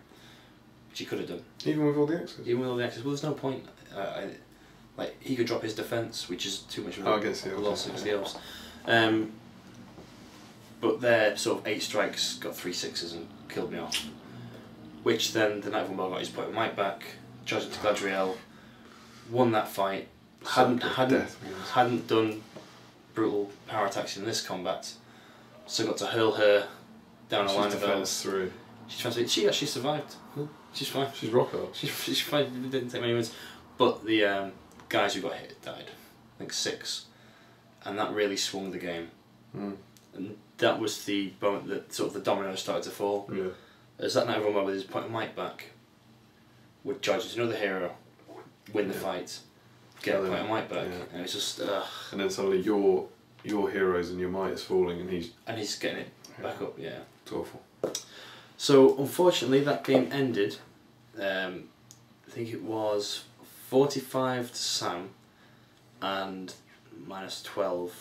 which he could have done. Even with all the X's? Even with all the X's, well, there's no point. Like, he could drop his defence, which is too much of a loss against the elves. But their sort of 8 strikes got 3 6s and killed me off. Which then the Knight of Umbar got his point of might back, charged into Galadriel, won that fight, hadn't done brutal power attacks in this combat, so got to hurl her down a line of elves. Through. She actually survived. She's fine. She's rock hard. She's fine. Didn't take many wounds, but the guys who got hit died. I think 6, and that really swung the game. And that was the moment that sort of the dominoes started to fall. Yeah. As that Knight of Umbar with his point of might back would charge into another hero, win the fight, get a point of might back, and it's just. And then suddenly you're your heroes and your might is falling, and he's getting it back up. Yeah, it's awful. So unfortunately, that game ended. I think it was 45 to Sam, and minus 12,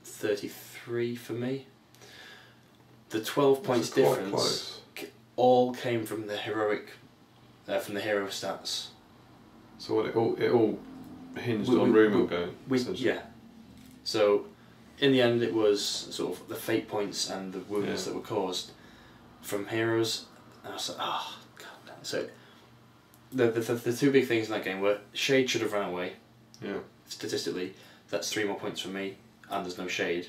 33 for me. The 12 points difference all came from the heroic, from the hero stats. So what, it all hinged on Rumor going. Yeah. So in the end, it was sort of the fate points and the wounds that were caused from heroes. And I was like, oh god. So the two big things in that game were Shade should have run away. Yeah. Statistically, that's 3 more points for me, and there's no Shade.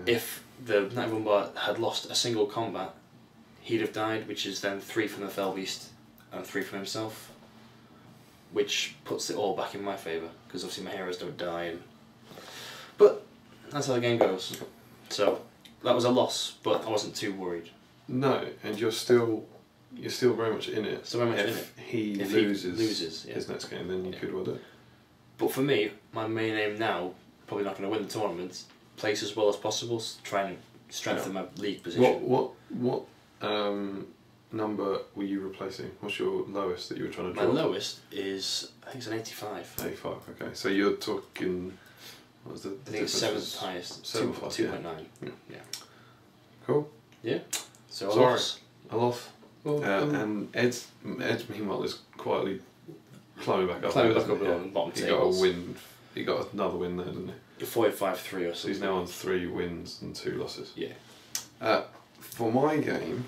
Yeah. If the Knight of Umbar had lost a single combat, he'd have died, which is then 3 from the Fell Beast and 3 from himself, which puts it all back in my favour, because obviously my heroes don't die. But that's how the game goes. So that was a loss, but I wasn't too worried. No, and you're still very much in it. Still very much in it. If he loses his next game, then you could well do it. But for me, my main aim now, probably not going to win the tournament, place as well as possible, try and strengthen my league position. What number were you replacing? What's your lowest that you were trying to draw? My lowest is, I think it's an 85. 85, okay. So you're talking, what was the I think it's 7th highest. 2.9. Yeah. Cool. Yeah. So a loss. Well, and Ed's meanwhile is quietly climbing back up. Climbing back up on the bottom he tables. Got a win. He got another win there, didn't he? 45-3 or something. So he's now on 3 wins and 2 losses. Yeah. For my game,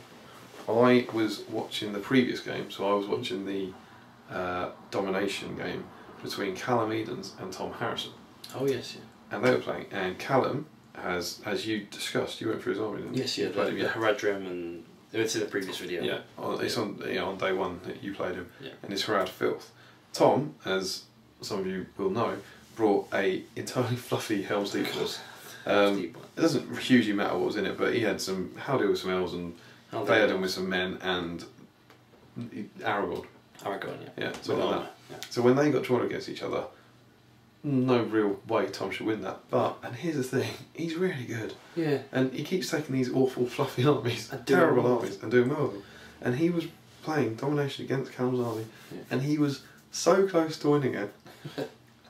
I was watching the previous game, so I was watching the Domination game between Callum Edens and Tom Harrison. Oh yes, yeah. And they were playing, and Callum has, as you discussed, you went through his army, didn't you? Yes, yeah, the Haradrim, and it's in the previous video. Yeah, it's on day 1 that you played him, yeah. and it's Harad Filth. Tom, as some of you will know, brought a entirely fluffy Helm's Deep force. It doesn't hugely matter what was in it, but he had some Haldir with some elves and Theoden with some men and Aragorn. Aragorn, yeah. Yeah, something like that. Yeah. So when they got drawn against each other, no real way Tom should win that. But, and here's the thing, he's really good. Yeah. And he keeps taking these awful fluffy armies, terrible armies, and doing well with them. And he was playing Domination against Callum's army, and he was so close to winning it.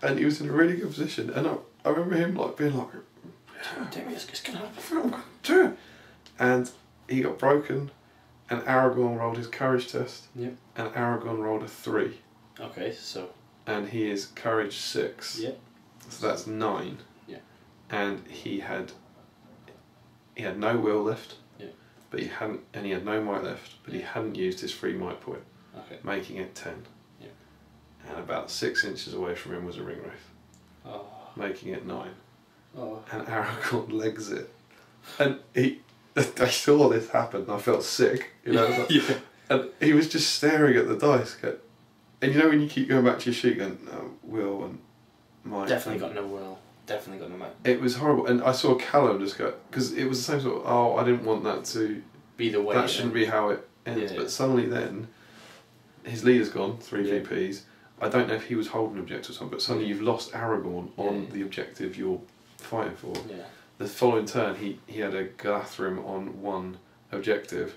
And he was in a really good position. And I remember him being like, it's gonna happen. Do it. And he got broken, and Aragorn rolled his courage test. Yep. And Aragorn rolled a 3. Okay, so. And he is courage 6. Yep. So that's 9. Yeah. And he had no will left. Yeah. But he had no might left, but he hadn't used his free might point. Okay. Making it 10. Yeah. And about 6 inches away from him was a ring wraith. Oh. Making it 9. Oh. And Aragorn legs it. And I saw this happen and I felt sick, you know. Yeah. And he was just staring at the dice. And you know when you keep going back to your sheet going, oh, will and might. Definitely got no will. Definitely got no might. It was horrible. And I saw Callum just go, because it was the same sort of, I didn't want that to be the way. That shouldn't be how it ends. Yeah. But suddenly then, his leader's gone, 3 Yeah. VPs. I don't know if he was holding objectives or something, but suddenly you've lost Aragorn on the objective you're fighting for. Yeah. The following turn, he had a Gathrim on 1 objective,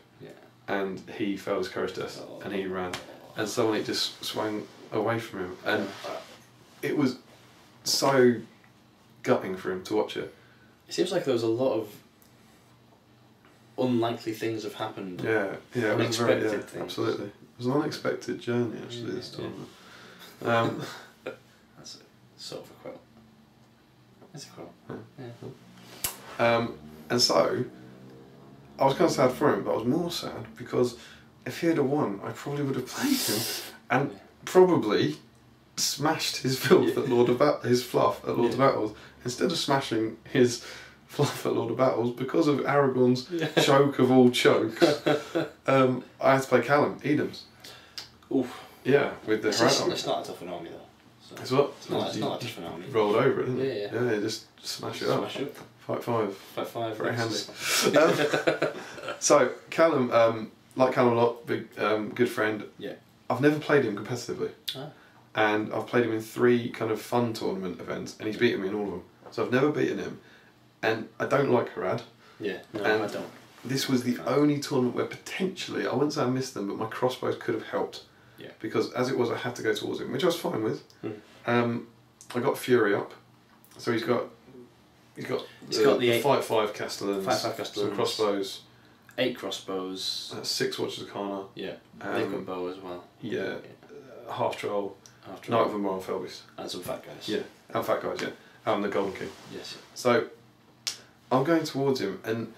and he failed his courage test, and he ran, and suddenly it just swung away from him, and it was so gutting for him to watch it. It seems like there was a lot of unlikely things have happened. Yeah, it was very, things. absolutely. It was an unexpected journey actually this tournament. That's sort of a quote. It's a quote. Yeah. And so, I was kind of sad for him, but I was more sad because if he had won, I probably would have played him and probably smashed his filth at his fluff at Lord of Battles instead of smashing his fluff at Lord of Battles because of Aragorn's choke of all chokes. I had to play Callum Edens. Oof. Yeah, with the It's not a tough an army though. So. It's what? It's not a tough an army. Rolled over it, didn't it? Yeah. Yeah, just smash it up. Fight 5. Fight 5. Very handy. So Callum, like Callum a lot, big good friend. Yeah. I've never played him competitively. Ah. And I've played him in 3 kind of fun tournament events, and he's beaten me in all of them. So I've never beaten him, and I don't like Harad. Yeah, no, and I don't. This was the only tournament where potentially, I wouldn't say I missed them, but my crossbows could have helped. Yeah. Because as it was, I had to go towards him, which I was fine with. Mm. I got Fury up, so he's got the 5/5 Castellans, 5/5 Castellans, some crossbows, 8 crossbows, 6 Watchers of Karna. Yeah, they've got bow as well. Yeah, half troll, Knight of the Moral Felbeast, and some fat guys. Yeah, and fat guys. Yeah, and the Golden King. Yes. So I'm going towards him, and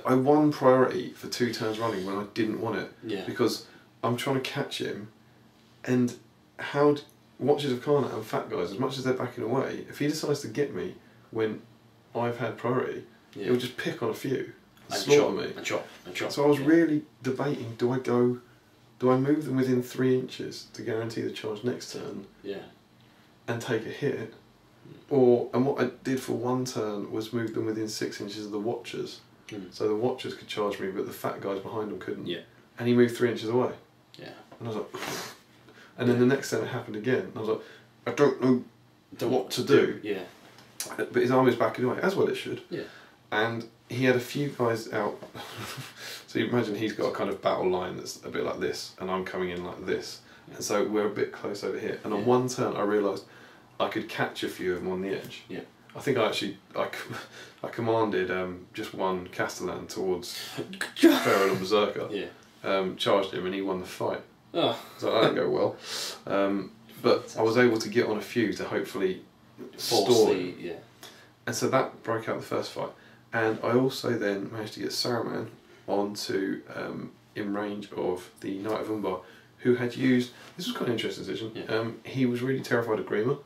I won priority for 2 turns running when I didn't want it. Yeah. Because I'm trying to catch him, and Watchers of Karna and fat guys, as much as they're backing away, if he decides to get me when I've had priority, he'll just pick on a few and slaughter me. And chop. So I was really debating: do I move them within 3 inches to guarantee the charge next turn? Yeah. And take a hit, and what I did for 1 turn was move them within 6 inches of the Watchers, so the Watchers could charge me, but the fat guys behind them couldn't. Yeah. And he moved 3 inches away. Yeah. And I was like, and then the next turn it happened again. And I was like, I don't know what to do. Yeah. But his army's backing away, as well it should. Yeah. And he had a few guys out. So you imagine he's got a kind of battle line that's a bit like this, and I'm coming in like this. And so we're a bit close over here. And on 1 turn I realised I could catch a few of them on the edge. Yeah. I think I commanded just 1 Castellan towards Feral and Berserker. Yeah. Charged him and he won the fight. Oh. So that didn't go well. But I was able to get on a few to hopefully stall him. Yeah. And so that broke out the first fight. And I also then managed to get Saruman onto in range of the Knight of Umbar, who had used, this was quite an interesting decision, he was really terrified of Grima.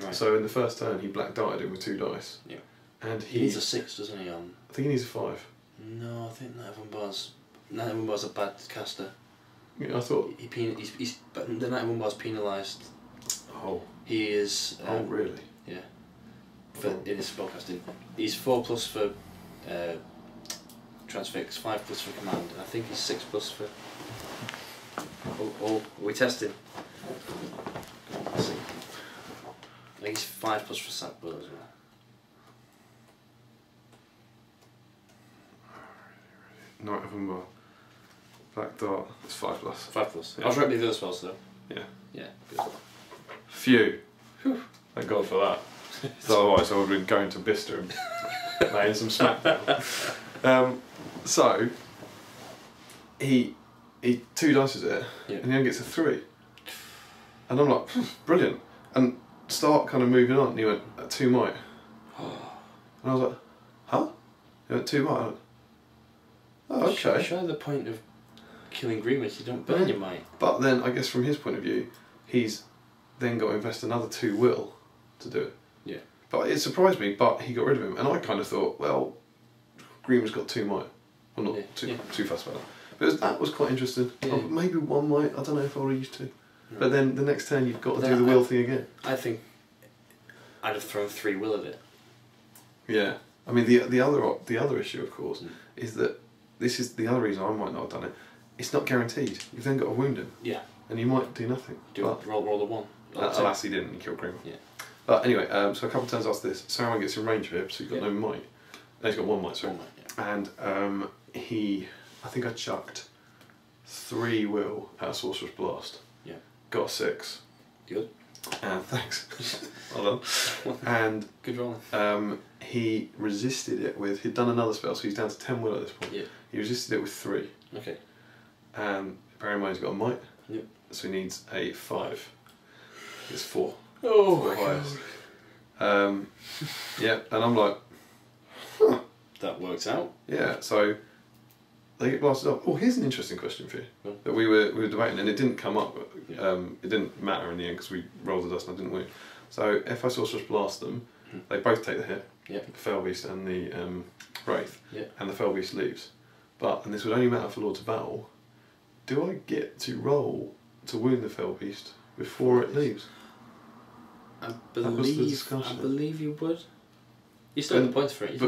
Right. So in the first turn he black darted him with 2 dice. Yeah. And he needs a 6, doesn't he? I think he needs a 5. No, I think Knight of Umbar's a bad caster. Yeah, I thought But the Knight of Umbar's penalised. Oh. He is. Oh really? Yeah. In his spellcasting, he's 4+ for transfix, 5+ for command, and I think he's 6+ for. Oh, are we testing? Let's see. I think he's 5+ for sack blow as well. Knight of Umbar. Black dart. It's 5+. 5+. Yeah. I was right with the other spells though. Yeah. Yeah. Good. Phew. Thank God for that. So otherwise I would have been going to Bicester and laying some smackdown. So he 2 dices it, and he only gets a 3. And I'm like, brilliant. And start kind of moving on. And he went, 2 might. And I was like, huh? He went, 2 might. I went, oh, okay. Show the point of killing Greenwich, you don't burn your might. But then, I guess from his point of view, he's then got to invest another 2 will to do it. Yeah. But it surprised me, but he got rid of him. And I kind of thought, well, Greenwich got 2 might. Well, not too fussed about that. But that was quite interesting. Yeah. Maybe 1 might, I don't know if I would have used 2. But then the next turn you've got to do the will thing again. I think I'd have thrown 3 will at it. Yeah. I mean, the other issue, of course, is that this is the other reason I might not have done it. It's not guaranteed. You've then got to wound him. Yeah. And you might do nothing. Roll the 1. Alas, he didn't. He killed Greenwich. Yeah. But anyway, so a couple of turns after this, Saruman gets in range of him, so he's got no might. No, he's got 1 might, sorry. 1 might, yeah. And I think I chucked 3 will at a Sorcerer's Blast. Yeah. Got a 6. Good. Thanks. Well done. And good roll. He resisted it with, he'd done another spell, so he's down to 10 will at this point. Yeah. He resisted it with 3. Okay. Bear in mind he's got a might. Yep. So he needs a 5. It's 4. Oh, 4 highest. Yeah, and I'm like, huh. That works out. Yeah, so they get blasted up. Oh, here's an interesting question for you that we were debating, and it didn't come up. It didn't matter in the end because we rolled the dice and I didn't win. So if I Sorcerer's Blast them, they both take the hit. Yeah. The Felbeast and the Wraith. Yeah. And the Felbeast leaves. But, and this would only matter for Lords of Battle, do I get to roll to wound the Felbeast before it leaves? I believe you would. You still get the points for it. You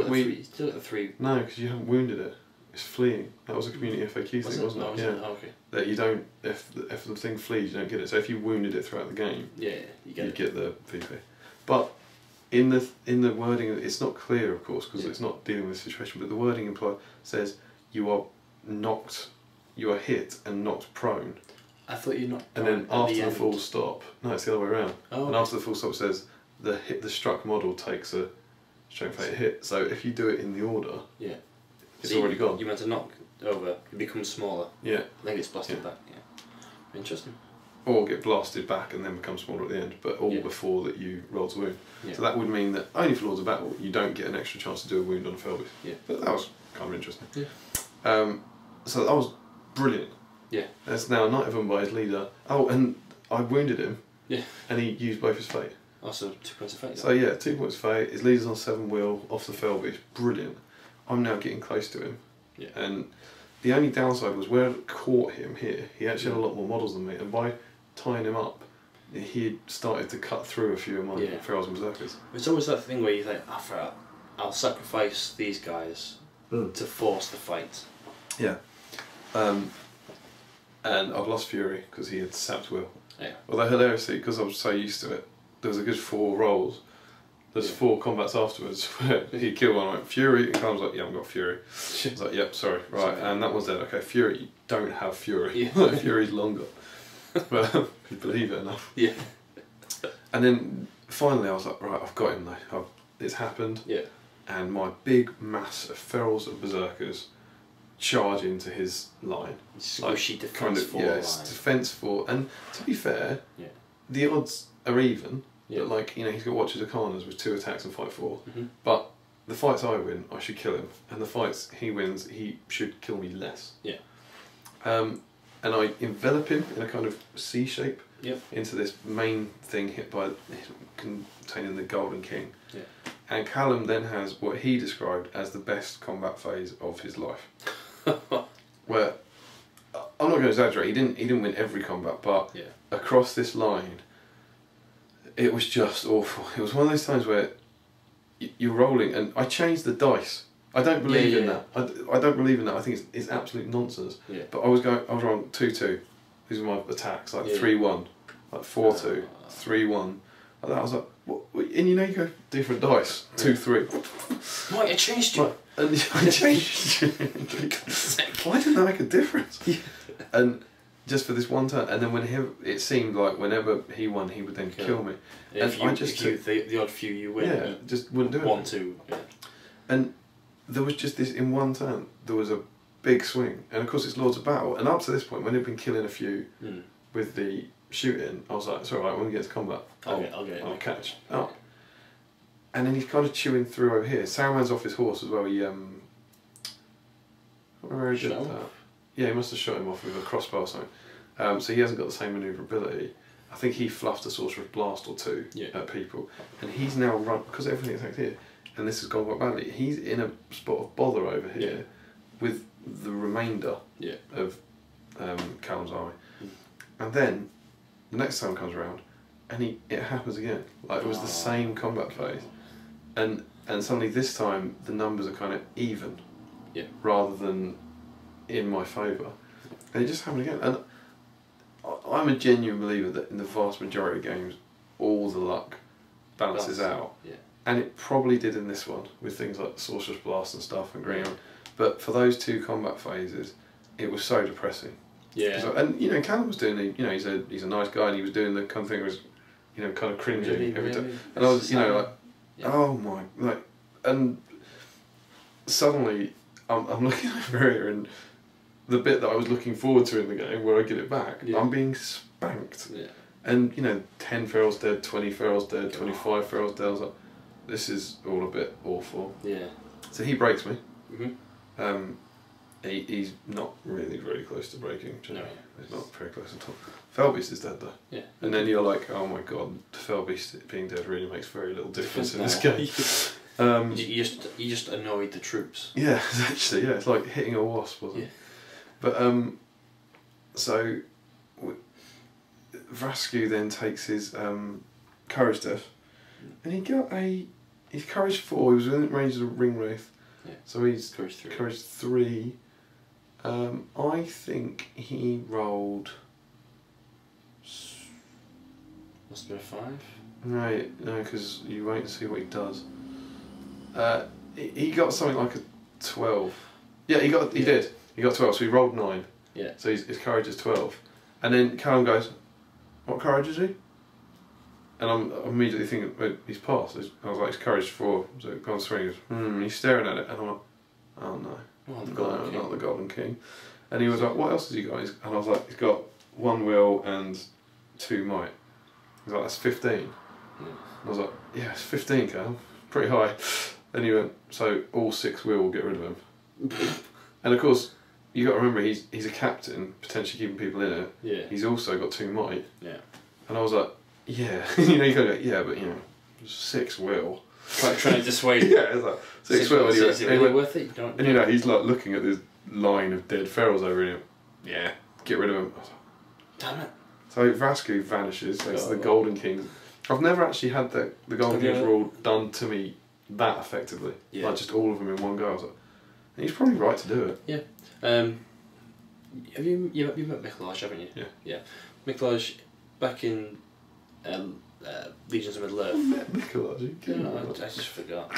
still get the 3. No, because you haven't wounded it. It's fleeing. That was a community FAQ thing, wasn't it? Yeah. Oh, okay. That you don't, if the thing flees, you don't get it. So if you wounded it throughout the game, you get the VP. But in the wording, it's not clear, of course, because Yeah. it's not dealing with the situation. But the wording says you are hit and knocked prone. I thought you knocked. And then after the end. full stop, no, it's the other way around. Oh. And after the full stop, it says the struck model takes a strength 8 hit. So if you do it in the order, yeah, it's so already gone. You meant to knock over. It becomes smaller. Yeah. I think it's blasted Yeah. back. Yeah. Interesting. Or get blasted back and then become smaller at the end, but all Yeah. before that you roll to wound. Yeah. So that would mean that only for Lords of Battle you don't get an extra chance to do a wound on a Felbeast. Yeah. But that was kind of interesting. Yeah. So that was brilliant. Yeah. That's now a Knight of Them by his leader. Oh, and I wounded him. Yeah. And he used both his fate. Also 2 points of fate. So yeah, 2 points of fate. His leader's on 7 will off the Felbeast. Brilliant. I'm now getting close to him. Yeah. And the only downside was where I caught him here. He actually had a lot more models than me, and by tying him up, he started to cut through a few of my Ferals and Berserkers. It's always that thing where you think, I'll sacrifice these guys to force the fight. Yeah. And I've lost Fury because he had sapped Will. Yeah. Although hilariously, because I was so used to it, there was a good 4 rolls. There's 4 combats afterwards where he killed one. I went Fury, and I was like, yeah, I've got Fury. I was like, yep, sorry, right, and that one's dead. Okay, Fury, you don't have Fury. Yeah. Fury's longer. But you believe it enough. Yeah. And then finally, I was like, right, I've got him though. It's happened. Yeah. And my big mass of Ferals and Berserkers charge into his line. Squishy defense 4 line. Defense 4. And to be fair, Yeah. the odds are even. Yeah. But like, he's got Watchers of Karnas with 2 attacks and fight 4. Mm-hmm. But the fights I win, I should kill him. And the fights he wins, he should kill me less. Yeah. And I envelop him in a kind of C shape Yep. into this main thing containing the Golden King. Yeah. And Callum then has what he described as the best combat phase of his life. Where, I'm not going to exaggerate, he didn't win every combat, but across this line, it was just awful. It was one of those times where you're rolling, and I changed the dice. I don't believe in that. I don't believe in that. I think it's absolute nonsense. Yeah. But I was wrong 2-2. These were my attacks, like 3-1, like 4-2, 3-1. Like that. I was like, what? And you go different dice, 2-3. Why, I changed you. Right. And I changed you. Why didn't that make a difference? Yeah. And just for this one turn, and then it seemed like whenever he won, he would then kill me. And the odd few you win, just wouldn't do it. 1-2. Yeah. And there was just this, in one turn, there was a big swing. And of course it's Lords of Battle. And up to this point, when he'd been killing a few with the shooting, I was like, it's alright, when we get to combat, I'll catch up. And then he's kind of chewing through over here. Saruman's off his horse as well. He, I can't remember where he did that. Yeah, he must have shot him off with a crossbow or something. So he hasn't got the same manoeuvrability. I think he fluffed a Sorcerer's Blast or 2 at people. And he's now run, because everything attacked here, and this has gone quite badly, he's in a spot of bother over here with the remainder of Callum's army. And then the next time comes around and it happens again. Like it was the same combat phase. And suddenly this time the numbers are kind of even rather than in my favour. And it just happened again. And I'm a genuine believer that in the vast majority of games all the luck balances out. Yeah. And it probably did in this one, with things like Sorcerer's Blast and stuff and Green. But for those 2 combat phases, it was so depressing. Yeah. And Callum was doing he's a nice guy, and he was doing the kind of thing where he was, kind of cringing every time. And I was, oh my, and suddenly I'm looking over here, and the bit that I was looking forward to in the game, where I get it back, I'm being spanked. Yeah. And 10 Ferals dead, 20 Ferals dead, 25 Ferals dead. I was like, this is all a bit awful. Yeah. So he breaks me. Mm-hmm. He's not really very close to breaking. No. He's not very close at all. Felbeast is dead though. Yeah. And then you're like, oh my god, Felbeast being dead really makes very little difference in this game. You just annoyed the troops. Yeah, actually, it's like hitting a wasp, wasn't it? But so Vrasku then takes his courage death, and he's courage 4. He was within range of the ring wraith, so he's courage 3. I think he rolled. Must have been a 5. Right, no, because you wait and see what he does. He got something like a 12. Yeah, he did. He got 12, so he rolled 9. Yeah. So his courage is 12. And then Callum goes, what courage is he? And I'm immediately thinking, wait, he's passed. I was like, his courage is 4. So go on swing. He goes, he's staring at it. And I'm like, oh no. Not the Golden King. And he was like, what else has he got? And I was like, he's got 1 will and 2 might. He's like, that's 15. Yeah. And I was like, yeah, it's 15, Callum. Pretty high. And he went, so all 6 will get rid of him. And of course, you got to remember, he's a captain, potentially keeping people in it. Yeah. He's also got 2 might. Yeah. And I was like, yeah. You know, you got to go, yeah, but 6 will. Like trying to dissuade. Yeah, it's like 6 will. Is it really worth it? And you know, he's like looking at this line of dead ferals over him. Yeah, get rid of him. Damn it. So Vasco vanishes. So it's the Golden King. I've never actually had the Golden King's rule done to me that effectively. Yeah. Like just all of them in one go. I was like, and he's probably right to do it. Yeah. Have you met Mikolaj, haven't you? Yeah. Yeah. Mikolaj, back in Legions of Middle-earth. I met Mikolaj. No, I just forgot.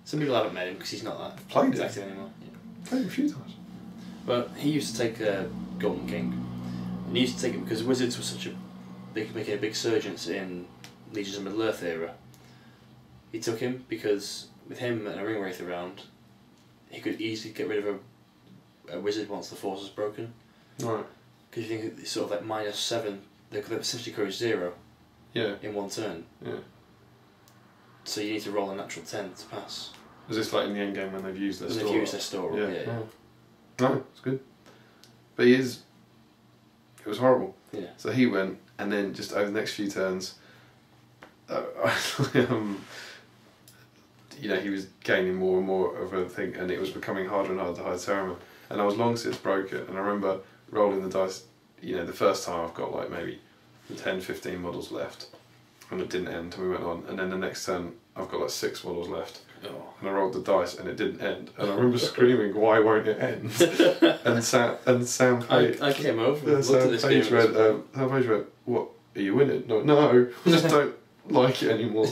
Some people haven't met him because he's not that Played active anymore. Yeah. Played him a few times. But he used to take Golden King. And he used to take it because wizards were such a making a big surgence in Legions of Middle-earth era. He took him because with him and a ring wraith around, he could easily get rid of a wizard once the force was broken. Right. Because you think it's sort of like -7, they could essentially courage 0. Yeah. In one turn. Yeah. So you need to roll a natural 10 to pass. Was this like in the end game when they've used their store? They've used their store. Yeah. No, it's good. But it was horrible. Yeah. So he went, and then just over the next few turns, he was gaining more and more of a thing, and it was becoming harder and harder to hide Saruman. And I was long since broken, and I remember rolling the dice. The first time I've got like maybe 10, 15 models left, and it didn't end, and we went on. And then the next turn I've got like 6 models left. Oh. And I rolled the dice and it didn't end. And I remember screaming, "Why won't it end?" and Sam Page. I came over and Sam looked at this Page game. Sam Page went, "What? Are you winning?" No, I just don't like it anymore.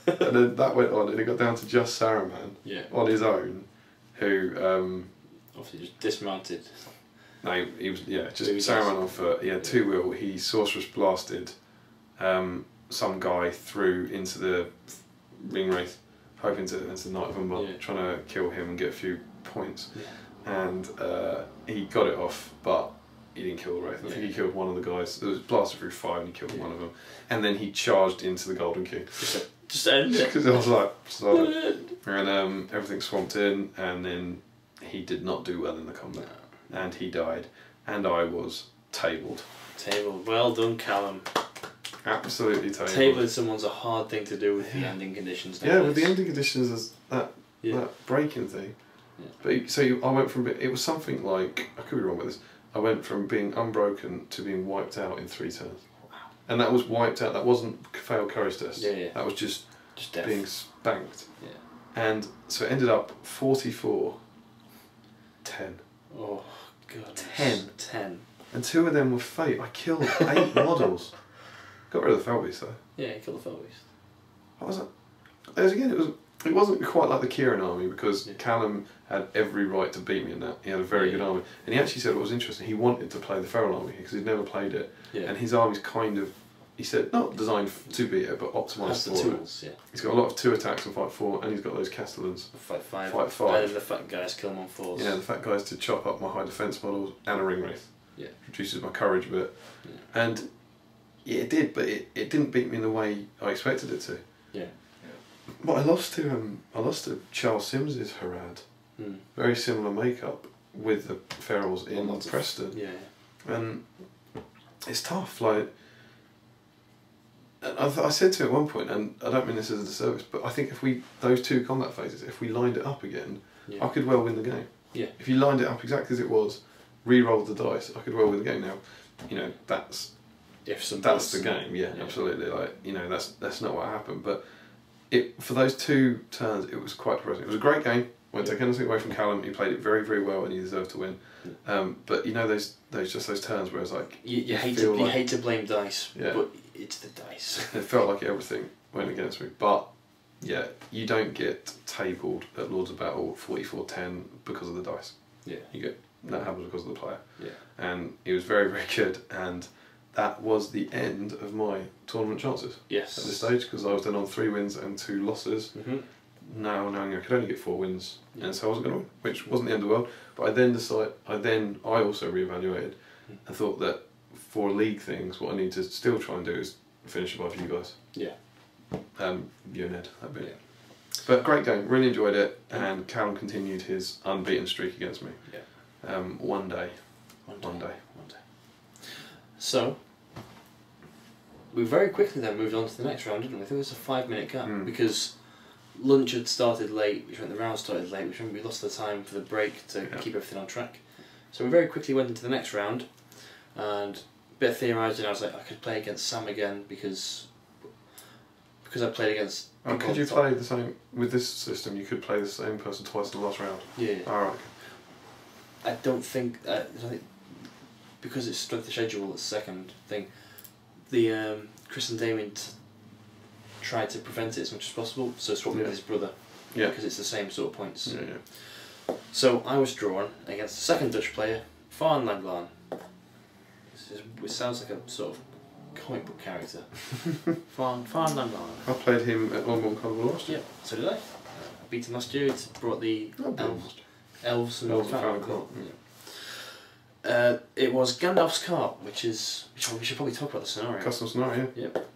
And then that went on, and it got down to just Saruman on his own, who obviously just dismounted. No, he was just Saruman on foot. He had 2 will. He sorceress blasted some guy through into the ring wraith, hoping to into the Knight of Umbar, trying to kill him and get a few points. Yeah. And he got it off, but he didn't kill the wraith. I think he killed one of the guys. It was blasted through 5 and he killed one of them. And then he charged into the Golden King. Just end it. Because I was like, solid. And everything swamped in, and then he did not do well in the combat. No. And he died. And I was tabled. Tabled. Well done, Callum. Absolutely tabled. Tabling someone's a hard thing to do with the ending conditions. Yeah, with the ending conditions, there's that breaking thing. Yeah. But I went from, it was something like, I could be wrong with this, I went from being unbroken to being wiped out in 3 turns. Wow. And that was wiped out, that wasn't failed courage test. Yeah. That was just death. Being spanked. Yeah. And so it ended up 44-10. Oh, God. 10. And 2 of them were fate. I killed 8 models. Got rid of the Felbeast though. Yeah, he killed the Felbeast. What was it? It wasn't quite like the Kieran army, because Callum had every right to beat me in that. He had a very good army. And he actually said what was interesting, he wanted to play the Feral army because he'd never played it. Yeah. And his army's kind of, he said, not designed to beat it, but optimised for tools, it. Yeah. He's got a lot of 2 attacks and fight 4, and he's got those Castellans. Fight 5. Fight 5. And the fat guys kill them on 4s. Yeah, the fat guys to chop up my high defence models and a ring wraith. Yeah. Reduces my courage a bit. Yeah. And yeah, it did, but it didn't beat me in the way I expected it to. Yeah. But I lost to Charles Sims's Harad. Mm. Very similar makeup with the ferals in Preston. Yeah. And it's tough. Like, I said to him at one point, and I don't mean this as a disservice, but I think if those 2 combat phases, if we lined it up again, I could well win the game. Yeah. If you lined it up exactly as it was, re-rolled the dice, I could well win the game. Now, that's the game. Yeah, absolutely. Like, that's not what happened, but for those 2 turns, it was quite depressing. It was a great game, won't take anything away from Callum. He played it very, very well, and he deserved to win. But you know those turns where it's like you hate to blame dice, but it's the dice. It felt like everything went against me, but yeah, you don't get tabled at Lords of Battle 44-10 because of the dice. Yeah, that happens because of the player. Yeah, and he was very, very good, and that was the end of my tournament chances. Yes, at this stage, because I was then on 3 wins and 2 losses. Now knowing I could only get 4 wins, and so I wasn't going to win, which wasn't the end of the world. But I also reevaluated and thought that for league things, what I need to still try and do is finish above you guys. Yeah. You and Ed, that'd be it. But great game, really enjoyed it, and Callum continued his unbeaten streak against me. Yeah. One day. So, we very quickly then moved on to the next round, didn't we? I think it was a 5-minute gap because lunch had started late, which meant the round started late, which meant we lost the time for the break to keep everything on track. So we very quickly went into the next round, and a bit of theorising. I was like, I could play against Sam again because I played against. Oh, could you play the same with this system? You could play the same person twice in the last round. Yeah. All right. I don't think because it's struck the schedule. The second thing, the Chris and Damian tried to prevent it as much as possible, so swapped with his brother. Yeah. Because it's the same sort of points. Yeah. So I was drawn against the second Dutch player, Farn Langlaan. It sounds like a sort of comic book character. Farn Langlaan. I played him at Longbottom Carnival last year. Yeah, so did I. I beat him last year. It's brought the elves and Falcon. It was Gandalf's cart, which we should probably talk about the scenario. Custom scenario. Yep.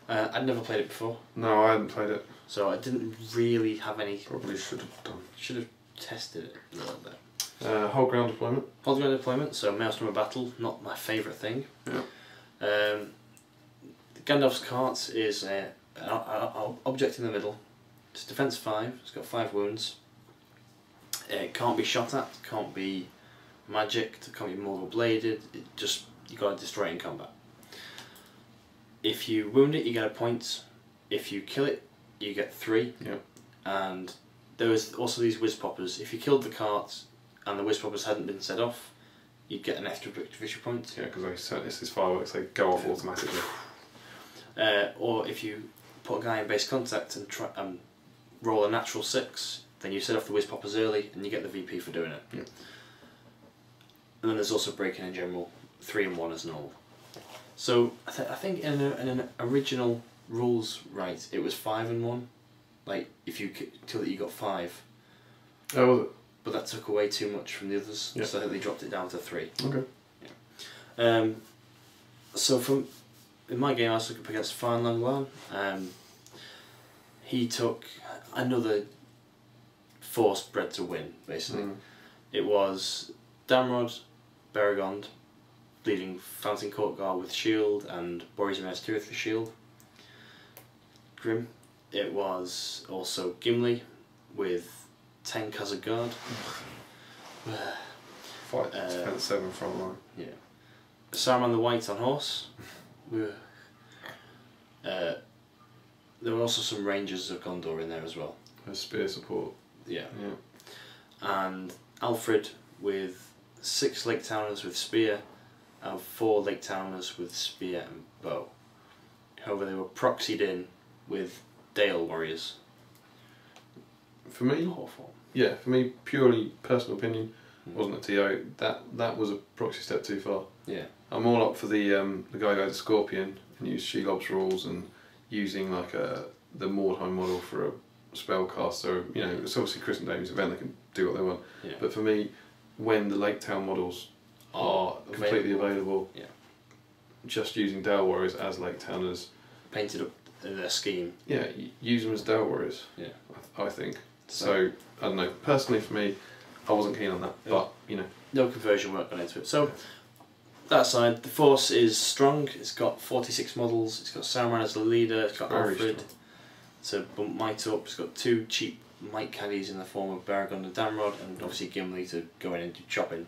I'd never played it before. No, I hadn't played it. So I didn't really have any. Probably should have done. Should have tested it a little bit. Whole ground deployment. Whole ground deployment. So Maelstrom of Battle, not my favourite thing. Yeah. Gandalf's cart is an object in the middle. It's defense 5. It's got 5 wounds. It can't be shot at. Can't be magicked. It can't be mortal bladed. You got to destroy it in combat. If you wound it, you get a point. If you kill it, you get 3. Yeah. And there was also these whiz poppers. If you killed the cart and the whiz poppers hadn't been set off, you'd get an extra victory point. Yeah, because it's these fireworks, they go off automatically. Or if you put a guy in base contact and try roll a natural 6, then you set off the whiz poppers early and you get the VP for doing it. Yeah. And then there's also breaking in general, 3 and 1 as normal. So I think in an original rules it was 5 and 1. Like if you till that you got 5. Oh, was it? But that took away too much from the others, so I think they dropped it down to 3. Okay. Yeah. So in my game I was up against Farn Langlaan. He took another force bred to win, basically. It was Damrod, Beregond, leading Fountain Courtguard with shield and Boris Tirith for shield. Grim. It was also Gimli with 10 Khazad Guard. Fight defense 7 front line. Yeah. Saruman the White on horse. There were also some Rangers of Gondor in there as well. A spear support. Yeah. Yeah. And Alfred with 6 Lake Towners with spear and 4 Lake Towners with spear and bow. However, they were proxied in with Dale warriors. For me, for me, purely personal opinion, wasn't a TO. That was a proxy step too far. Yeah. I'm all up for the guy who had a Scorpion and used Shelob's rules and using like the Mordheim model for a spellcaster. You know, it's obviously Chris and Damian's event; they can do what they want. Yeah. But for me, when the Lake Town models are completely available, just using Dale Warriors as Lake Towners, painted up in their scheme. Yeah, use them as Dale Warriors. Yeah, I think. So I don't know. Personally, for me, I wasn't keen on that. But you know, no conversion work gone into it. So that side, the force is strong. It's got 46 models. It's got Saruman as the leader. It's got Alfred to bump might up. It's got 2 cheap might caddies in the form of Beregond and Damrod, and obviously Gimli to go in and do chopping.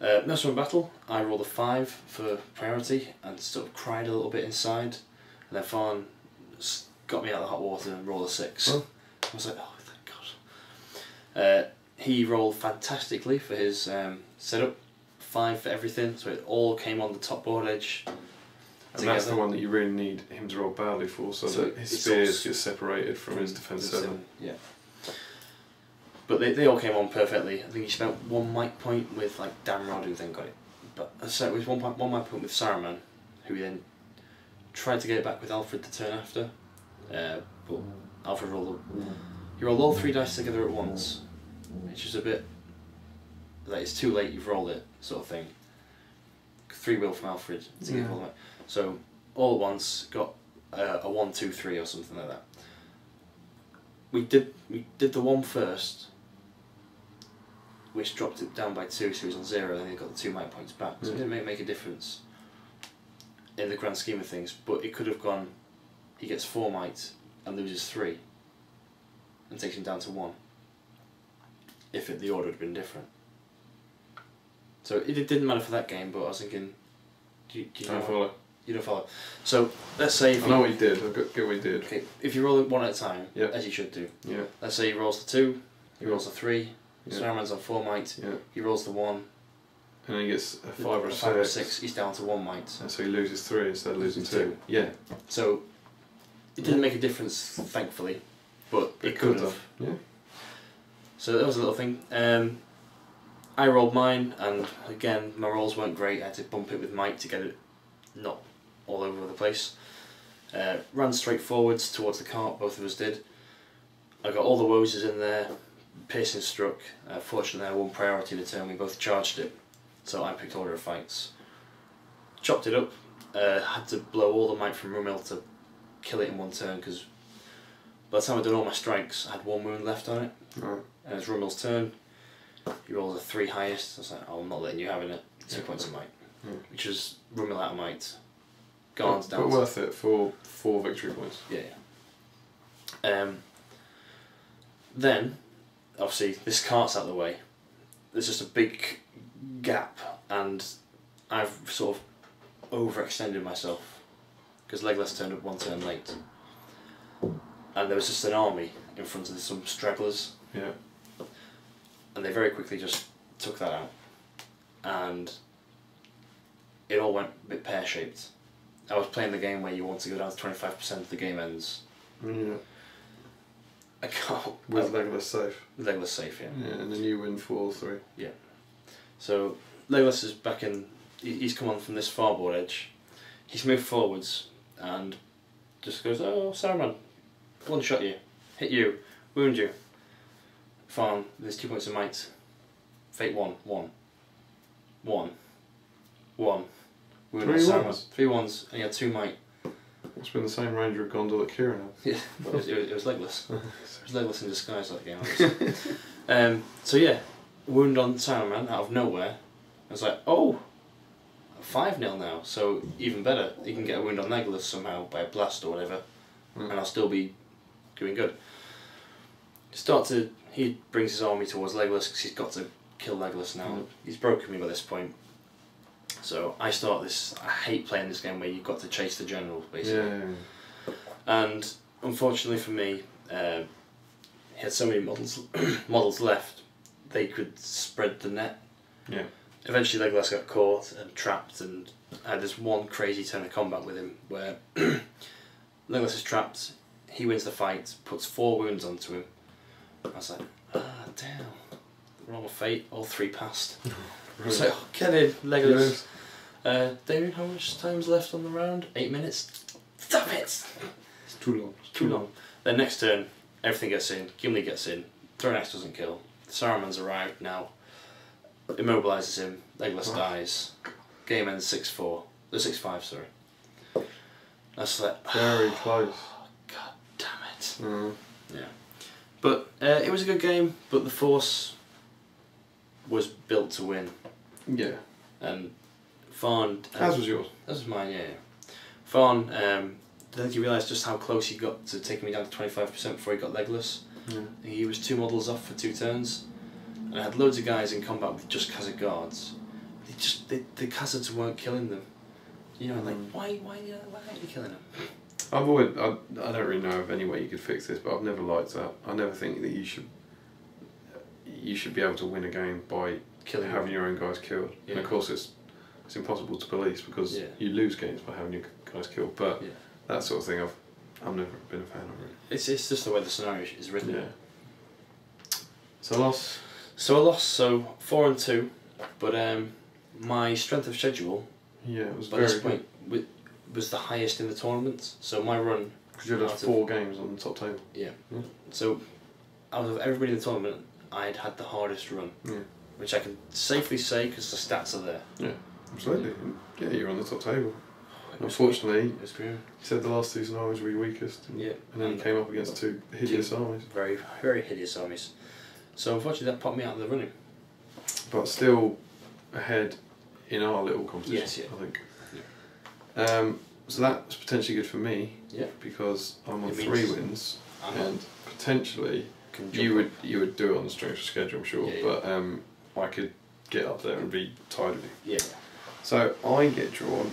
Maelstrom Battle, I rolled a 5 for priority and sort of cried a little bit inside, and then Farn got me out of the hot water and rolled a 6. I was like, oh, thank He rolled fantastically for his setup, 5 for everything, so it all came on the top board edge. And that's the one that you really need him to roll badly for, so that his spears get separated from his defence 7. Yeah. But they all came on perfectly. I think he spent 1 might point with like Damrod, who then got it. But so it was one might point with Saruman, who then tried to get it back with Alfred the turn after. But Alfred rolled. He rolled all 3 dice together at once, which is a bit like it's too late. You've rolled it, sort of thing. 3 wheel from Alfred to get all the way. So all at once got a 1, 2, 3 or something like that. We did the 1 first, which dropped it down by 2, so he was on 0, and then he got the 2 might points back. So it didn't make a difference in the grand scheme of things, but it could have gone, he gets 4 might and loses 3 and takes him down to 1 if the order had been different. So it didn't matter for that game, but I was thinking, do you know? I follow. You don't follow. So let's say if I know what he did. I get what he did. Okay, if you roll it 1 at a time, Yeah. as you should do. Yeah. Let's say he rolls the 2, he rolls the 3, Yeah. Saruman's on 4 might, Yeah. he rolls the 1, And then he gets a 5 or a 5 or 6. 6, he's down to 1 might. And so he loses 3 instead of losing 2. 2. Yeah. So it didn't make a difference, thankfully, but it could have. Yeah. So that was a little thing. I rolled mine, and again, my rolls weren't great. I had to bump it with might to get it not all over the place. Ran straight forwards towards the cart, both of us did. I got all the woses in there, piercing struck. Fortunately I won priority the turn, we both charged it, so I picked order of fights. Chopped it up, had to blow all the might from Rumil to kill it in 1 turn, because by the time I'd done all my strikes I had 1 wound left on it. Right. And it's Rumil's turn, he rolls a 3 highest, I was like, oh, I'm not letting you have it, 2 points of might. Which was Rumil out of might. Garn's down. But worth it for 4 victory points. Yeah. Then, obviously, this cart's out of the way. There's just a big gap, and I've sort of overextended myself because Legolas turned up 1 turn late, and there was just an army in front of some stragglers. Yeah. And they very quickly just took that out, and it all went a bit pear-shaped. I was playing the game where you want to go down to 25% of the game ends. Yeah. I can't. With Legolas safe. Legolas safe, yeah. Yeah, and then you win 4-3. Yeah. So Legolas is back in. He's come on from this far board edge. He's moved forwards and just goes, "Oh, Saruman, 1 shot you, hit you, wound you. Fine. There's 2 points of might. Fate 1, 1, 1, 1. Wound 3 Saruman. ones? 3 ones, and he had 2 might. It's been the same Ranger of Gondor that Kieran had. Yeah, it was Legolas. It was Legolas in disguise that game. So yeah, wound on Saruman out of nowhere. I was like, oh, 5-0 now, so even better. He can get a wound on Legolas somehow by a blast or whatever, and I'll still be doing good. He brings his army towards Legolas because he's got to kill Legolas now. He's broken me by this point. So I start this. I hate playing this game where you've got to chase the general, basically. Yeah. And unfortunately for me, he had so many models left. They could spread the net. Yeah. Eventually, Legolas got caught and trapped, and I had this one crazy turn of combat with him where Legolas is trapped. He wins the fight, puts 4 wounds onto him. I was like, damn, wrong of fate. All 3 passed. I was like, oh, get in, Legolas. Damian, how much time's left on the round? 8 minutes. Stop it! It's too long. Too long. Then next turn, everything gets in. Gimli gets in. Thronax doesn't kill. Saruman's arrived now. Immobilises him. Legolas dies. Game ends 6-4. 6-5, sorry. That's like Very close. God damn it. Mm. Yeah. But it was a good game, but the Force was built to win. Yeah. And Farn... As was yours. That was mine, yeah. Farn, I think he realised just how close he got to taking me down to 25% before he got Legolas. Yeah. He was 2 models off for 2 turns. And I had loads of guys in combat with just Khazad guards. The Khazads weren't killing them. You know, like, why are you killing them? I don't really know of any way you could fix this, but I've never liked that. I never think that you should you should be able to win a game by having your own guys killed. Yeah. And of course it's impossible to police because you lose games by having your guys killed. But that sort of thing I've never been a fan of really. It's just the way the scenario is written. Yeah. So I lost. So 4-2, but my strength of schedule. Yeah, it was by very this point was the highest in the tournament. So my run. Because you had 4 games on the top table. Yeah. So out of everybody in the tournament, I'd had the hardest run. Yeah. Which I can safely say because the stats are there. Yeah, absolutely. Yeah, you're on the top table. Unfortunately, you said the last 2 scenarios were your weakest. And then you came up against 2 hideous armies. Very, very hideous armies. So unfortunately that popped me out of the running. But still ahead in our little competition, yes, I think. Yeah. So that's potentially good for me. Yeah. Because I'm on 3 wins, and potentially you would do it on the strength of schedule, I'm sure. Yeah, but I could get up there and be tied with you. Yeah. So I get drawn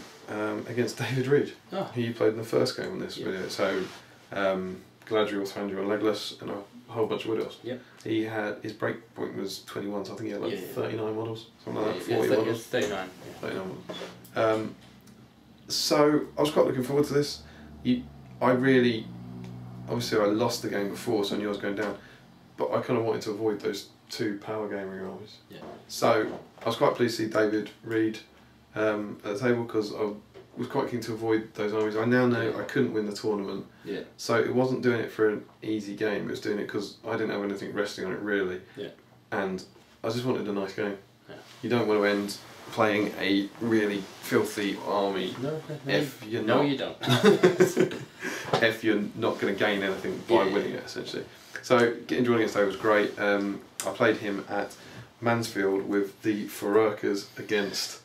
against David Reed, who you played in the first game on this video. So Galadriel, Thranduil, Legolas, and a whole bunch of Wood Elves. Yep. He had his break point was 21, so I think he had like 39 models, something like that. 40 yeah, models. 39. 39 models. So I was quite looking forward to this. Obviously I lost the game before, so I knew I was going down, but I kind of wanted to avoid those 2 power gaming armies. Yeah. So I was quite pleased to see David Reed at the table because I was quite keen to avoid those armies. I now know I couldn't win the tournament. Yeah. So it wasn't doing it for an easy game. It was doing it because I didn't have anything resting on it really. Yeah. And I just wanted a nice game. Yeah. You don't want to end playing a really filthy army if you're not. No, you don't. If you're not going to gain anything by winning it, essentially. So getting drawn against David was great. I played him at Mansfield with the Fururkas against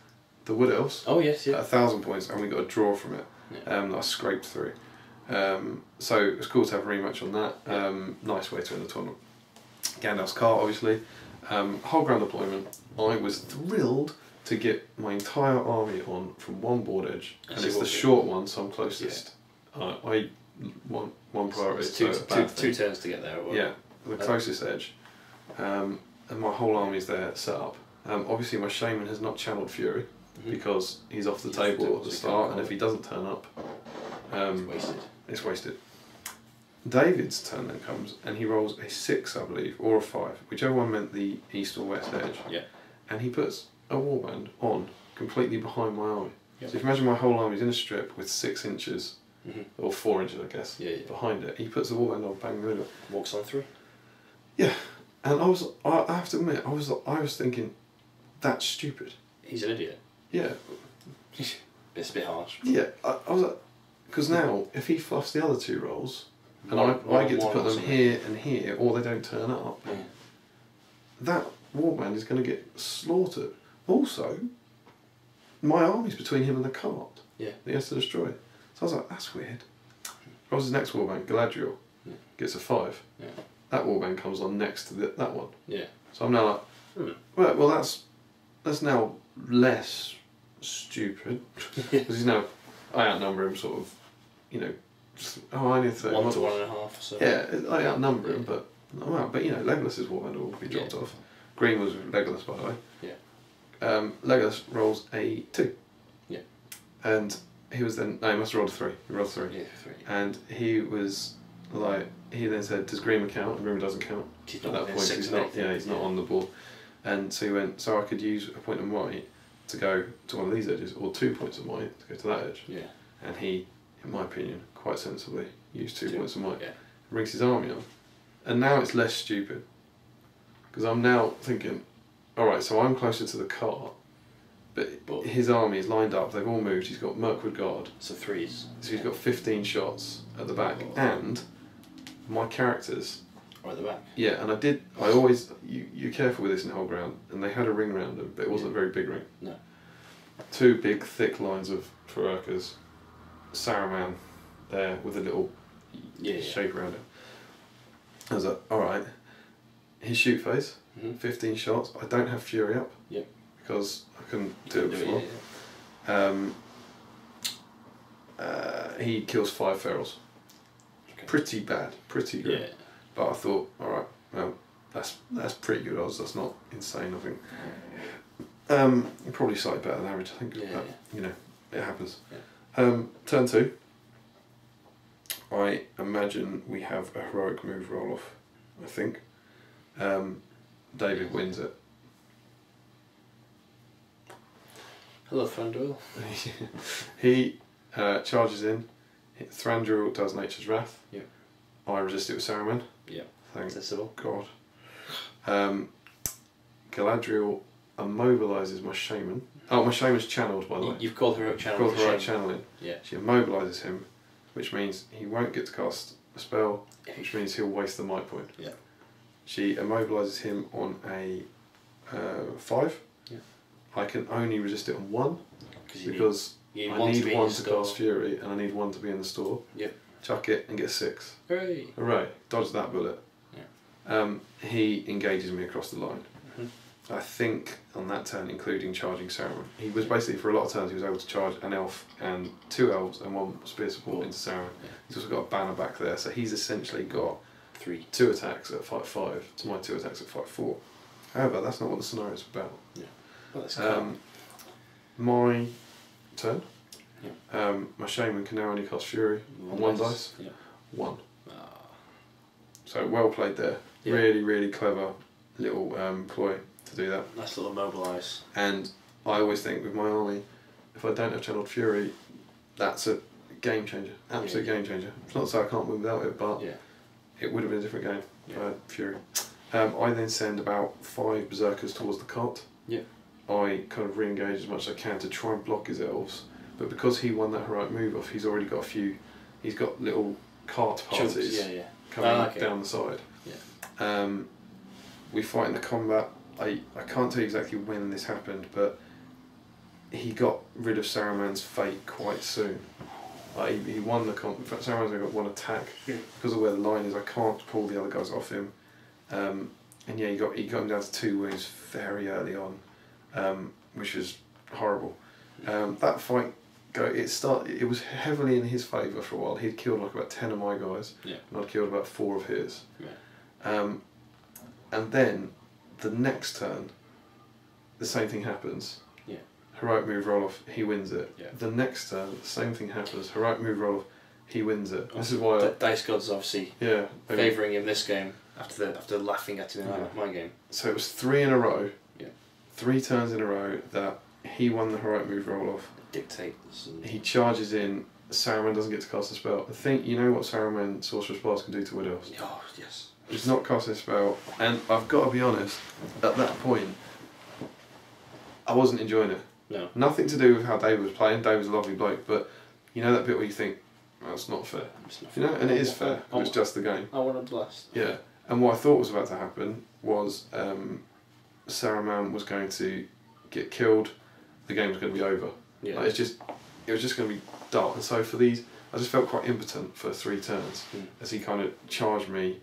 the Wood Elves. Oh yes, yeah. At 1,000 points, and we got a draw from it. That I scraped through. So it was cool to have a rematch on that. Nice way to win the tournament. Gandalf's car, obviously. Whole ground deployment. I was thrilled to get my entire army on from one board edge, and it's the short one, so I'm closest. I want one priority. It's two turns to get there. Yeah, the closest edge, and my whole army's there set up. Obviously, my shaman has not channeled Fury because he's off the table at the start, and if he doesn't turn up, it's wasted. David's turn then comes, and he rolls a 6, I believe, or a 5, whichever one meant the east or west edge. Yeah. And he puts a warband on completely behind my army. Yep. So if you imagine my whole army's in a strip with 6 inches, or 4 inches, I guess, behind it. He puts the warband on, bang in the middle. Walks on through. Yeah, and I have to admit, I was thinking, that's stupid. He's an idiot. Yeah. It's a bit harsh. Yeah, I was like, because now if he fluffs the other 2 rolls, and I get to put them here and here, or they don't turn up, that warband is going to get slaughtered. Also, my army's between him and the cart. Yeah. That he has to destroy. So I was like, that's weird. Rolls his next warband, Galadriel, gets a 5. Yeah. That warband comes on next to that one. Yeah. So I'm now like, well, that's now less stupid because he's now I outnumber him sort of, I need 30 1 to 1.5. So. Yeah, I outnumber him, but Legolas's warband will be dropped off. Green was Legolas, by the way. Yeah. Legolas rolls a 2. Yeah. And he was then he must have rolled a 3. He rolled a 3. Yeah, 3. And he was like, he then said, "Does Green count?" And Green doesn't count. At that point, he's not. Yeah, he's not on the board. And so he went, so I could use a point of might to go to one of these edges, or 2 points of might to go to that edge. Yeah. And he, in my opinion, quite sensibly used 2 points of might. Yeah. Brings his army on, and now it's less stupid. Because I'm now thinking, all right, so I'm closer to the cart, but his army is lined up. They've all moved. He's got Mirkwood Guard. So 3s. So he's got 15 shots at the back, and my characters. Right at the back. Yeah, and I always, you're careful with this in whole ground, and they had a ring around them, but it wasn't a very big ring. No. 2 big, thick lines of Fururkas, Saruman there with a little shape around it. I was like, alright, his shoot phase, 15 shots, I don't have Fury up, because I couldn't do it before. He kills 5 ferals. Okay. Pretty bad, pretty good. Yeah. But I thought, alright, well, That's pretty good odds. That's not insane, I think. Probably slightly better than average, I think. Yeah, But, you know, it happens. Yeah. Turn 2. I imagine we have a heroic move roll off. I think. David wins it. Hello, Thranduil. He charges in. Thranduil does Nature's Wrath. Yeah. I resist it with Saruman. Yeah. Thank Accessible. God. Galadriel immobilises my shaman. Oh, my shaman's channeled, by the way. You've called heroic channel. Called heroic channeling. Yeah. She immobilises him, which means he won't get to cast a spell, which means he'll waste the might point. Yeah. She immobilises him on a 5. Yeah. I can only resist it on 1 because you I want need to be 1 in to store. cast Fury and I need 1 to be in the store. Yep. Chuck it and get 6. Hooray! Hooray! Dodge that bullet. Yeah. He engages me across the line. Mm-hmm. I think on that turn, including charging Saruman, he was basically for a lot of turns he was able to charge an elf and 2 elves and 1 spear support into Saruman. Yeah. He's also got a banner back there, so he's essentially got 3. 2 attacks at 5/5 to my 2 attacks at 5/4. However, that's not what the scenario's about. Yeah. Well, that's cool. My turn. Yeah. My shaman can now only cast Fury on 1 dice. Yeah. 1. Ah. So well played there. Yeah. Really, really clever little ploy to do that. Nice little mobilise. And I always think with my army, if I don't have Channeled Fury, that's a game changer. Absolute game changer. It's not to say I can't win without it, but Yeah. it would have been a different game if I had Fury. I then send about 5 berserkers towards the cart. Yeah. I kind of re-engage as much as I can to try and block his elves, but because he won that heroic move off, he's already got a few. He's got little cart parties Chunks, coming down the side. Yeah. We fight in the combat. I can't tell you exactly when this happened, but he got rid of Saruman's fate quite soon. He won the combat. In fact, Saruman's only got 1 attack because of where the line is. I can't pull the other guys off him. And yeah, he got him down to 2 wounds very early on, which was horrible. That fight, it was heavily in his favour for a while. He'd killed like about 10 of my guys, and I'd killed about 4 of his. Yeah. And then the next turn, the same thing happens. Yeah. Heroic move roll off, he wins it. Yeah. The next turn, the same thing happens. Heroic move roll off, he wins it. This is why Dice Gods obviously favouring him this game after laughing at him in my game. So it was 3 in a row. Yeah. 3 turns in a row that he won the heroic move roll off. Dictates. And He charges in. Saruman doesn't get to cast a spell. I think you know what Saruman Sorcerer's Pass can do to Wood Elves. oh yes. He's not casting a spell, and I've got to be honest. At that point, I wasn't enjoying it. No. Nothing to do with how David was playing. David's a lovely bloke, but you know that bit where you think, that's not fair. It's not You know, and it is fair. I It's just the game. I want a blast. Yeah, and what I thought was about to happen was Saruman was going to get killed. The game was going to be over. Yeah. Like, it was just going to be dull. And so for these, I just felt quite impotent for 3 turns as he kind of charged me,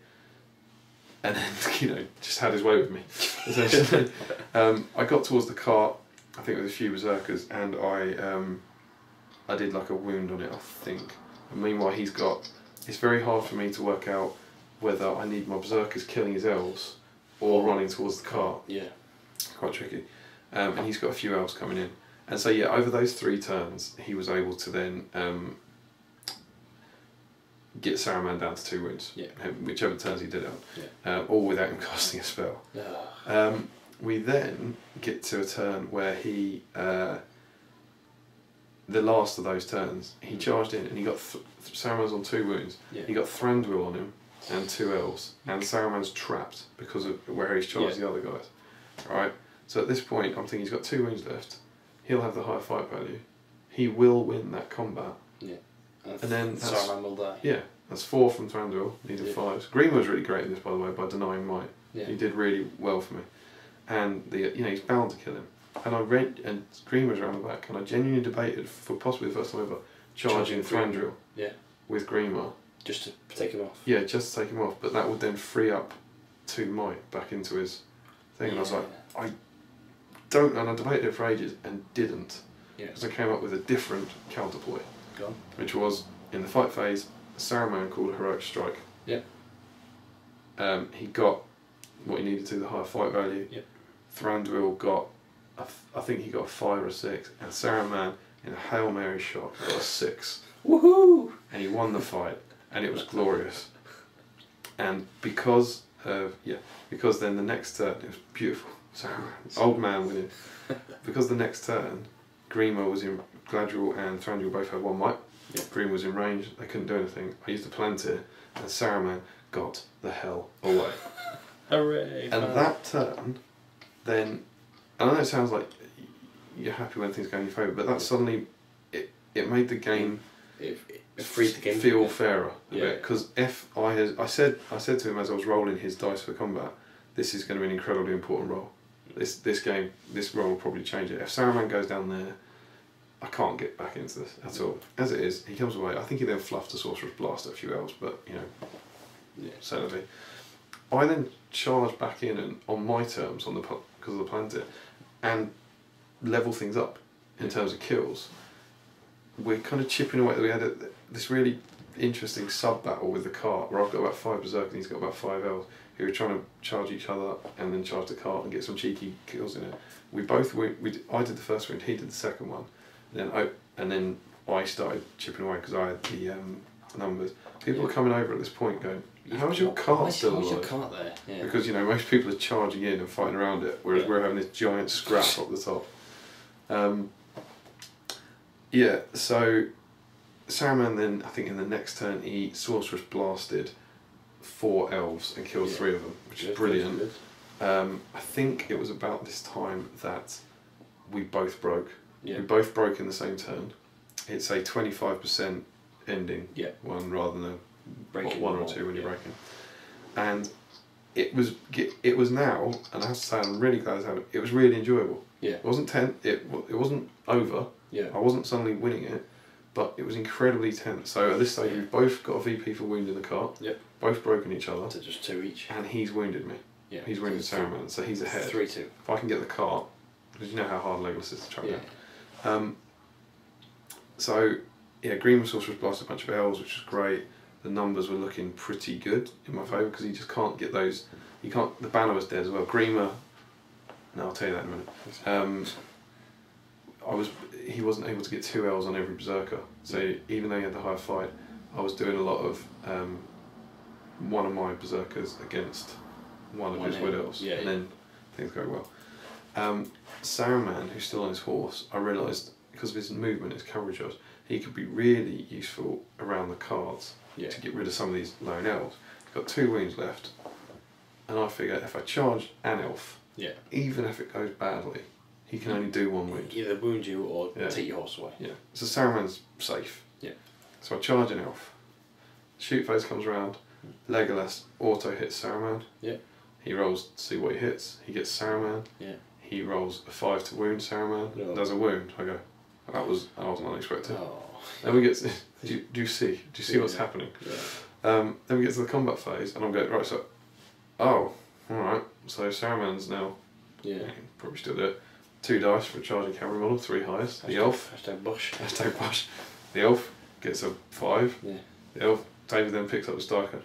and then just had his way with me. Essentially, I got towards the cart. I think with a few berserkers, and I did like a wound on it. I think. And meanwhile, it's very hard for me to work out whether I need my berserkers killing his elves or running towards the cart. Yeah. Quite tricky. And he's got a few elves coming in. And so yeah, over those 3 turns, he was able to then get Saruman down to 2 wounds. Yeah. Whichever turns he did it on. Yeah. All without him casting a spell. We then get to a turn where he, the last of those turns, he charged in and he got Saruman's on 2 wounds. Yeah. He got Thranduil on him and 2 elves, and Saruman's trapped because of where he's charged the other guys. Right. So at this point, I'm thinking he's got 2 wounds left. He'll have the higher fight value. He will win that combat. Yeah. And then Saruman will die. Yeah, that's 4 from Thranduil. Needed 5. Green was really great in this, by the way, by denying might. Yeah. He did really well for me. And he's bound to kill him. And I read, and Green was around the back, and I genuinely debated for possibly the first time ever charging Thranduil with Greenmar. Just to take him off. Yeah, just to take him off. But that would then free up 2 might back into his thing. And I was like, I debated it for ages and didn't. Yeah. Because I came up with a different counterploy. Go on. Which was, in the fight phase, Saruman called a heroic strike. Yeah. He got what he needed to, the higher fight value. Yep. Thranduil got, I think he got a 5 or a 6, and Saruman in a Hail Mary shot got a 6. Woohoo! And he won the fight, and it was glorious. And because then the next turn, it was beautiful. Saruman, old man winning. Because the next turn, Grima was in, Galadriel and Thranduil both had 1 might. Yep. Grima was in range, they couldn't do anything. I used the Palantir, and Saruman got the hell away. Hooray! And that turn, then, and I know it sounds like you're happy when things go in your favour, but that suddenly, it made the game it freed the game feel fairer a Yeah. bit. Because if I said to him as I was rolling his dice for combat, this is going to be an incredibly important roll. This roll will probably change it. If Saruman goes down there, I can't get back into this at all. As it is, he comes away. I think he then fluffed a Sorcerer's Blast at a few elves, but you know, so did he. I then charged back in and on my terms because of the Palantir, and level things up in terms of kills. We're kind of chipping away. We had this really interesting sub battle with the cart where I've got about 5 berserkers and he's got about 5 elves who were trying to charge each other and then charge the cart and get some cheeky kills in it. I did the first wound, he did the second one, and then I started chipping away because I had the numbers. People are coming over at this point going, how's your cart still alive? How's your cart there? Yeah. Because you know most people are charging in and fighting around it, whereas we're having this giant scrap up the top. So Saruman then, I think in the next turn, he Sorceress Blasted 4 elves and killed 3 of them, which is brilliant. I think it was about this time that we both broke. Yeah. We both broke in the same turn. It's a 25% ending one rather than a 1 or 2 when you're breaking. And it was now, and I have to say I'm really glad it's happened. It was really enjoyable. Yeah. It wasn't it wasn't over. Yeah. I wasn't suddenly winning it, but it was incredibly tense. So at this stage, we've both got a VP for wound in the cart. Yep. Both broken each other. So just 2 each. And he's wounded me. Yeah. He's wounded Saruman, so he's ahead. 3-2. If I can get the cart, because you know how hard Legolas is to track down. So yeah, Green Sorcerer's blasted a bunch of elves, which was great. The numbers were looking pretty good in my favour because he just can't get those. You can't. The banner was dead as well. Grima. No, I'll tell you that in a minute. He wasn't able to get 2 elves on every berserker. So even though he had the higher fight, I was doing a lot of one of my berserkers against one of his wood elves, and then things go well. Saruman, who's still on his horse, I realised because of his movement, his coverage odds, he could be really useful around the cards to get rid of some of these lone elves. He's got 2 wounds left, and I figure if I charge an elf, even if it goes badly, he can only do 1 wound. Either wound you or take your horse away. Yeah. So Saruman's safe. Yeah. So I charge an elf. Shoot phase comes around. Legolas auto hits Saruman. Yeah. He rolls to see what he hits. He gets Saruman. Yeah. He rolls a 5 to wound Saruman. No. Does a wound. I go, that wasn't unexpected. Oh. Then we get to, do you see what's happening? Yeah. Then we get to the combat phase, and I'm going, right, so, all right, so Saruman's now, probably still do it. 2 dice for a charging cavalry model, 3 highest. The elf. #Bush. #Bush. The elf gets a 5. Yeah. The elf, David then picks up the star card.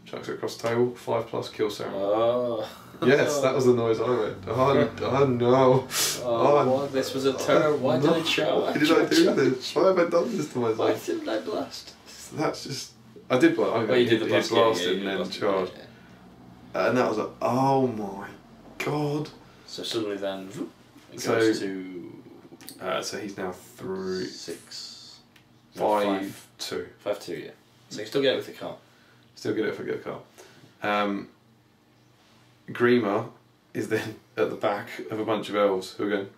Chucks it across the table, 5+, kill Saruman. Oh. Yes, that was the noise I made. Oh no. Oh, this was a turn. Why did I shower? Why did I do this? Why have I done this to myself? Why didn't I blast? That's just. I did blast. You did the blast. Blasted and then charged. And that was like, oh my god. So suddenly then, it goes to. So he's now 3. 6. 5, 2. 5-2, yeah. So you still get it with the cart. Still get it if I get a card. Grima is then at the back of a bunch of elves who are going,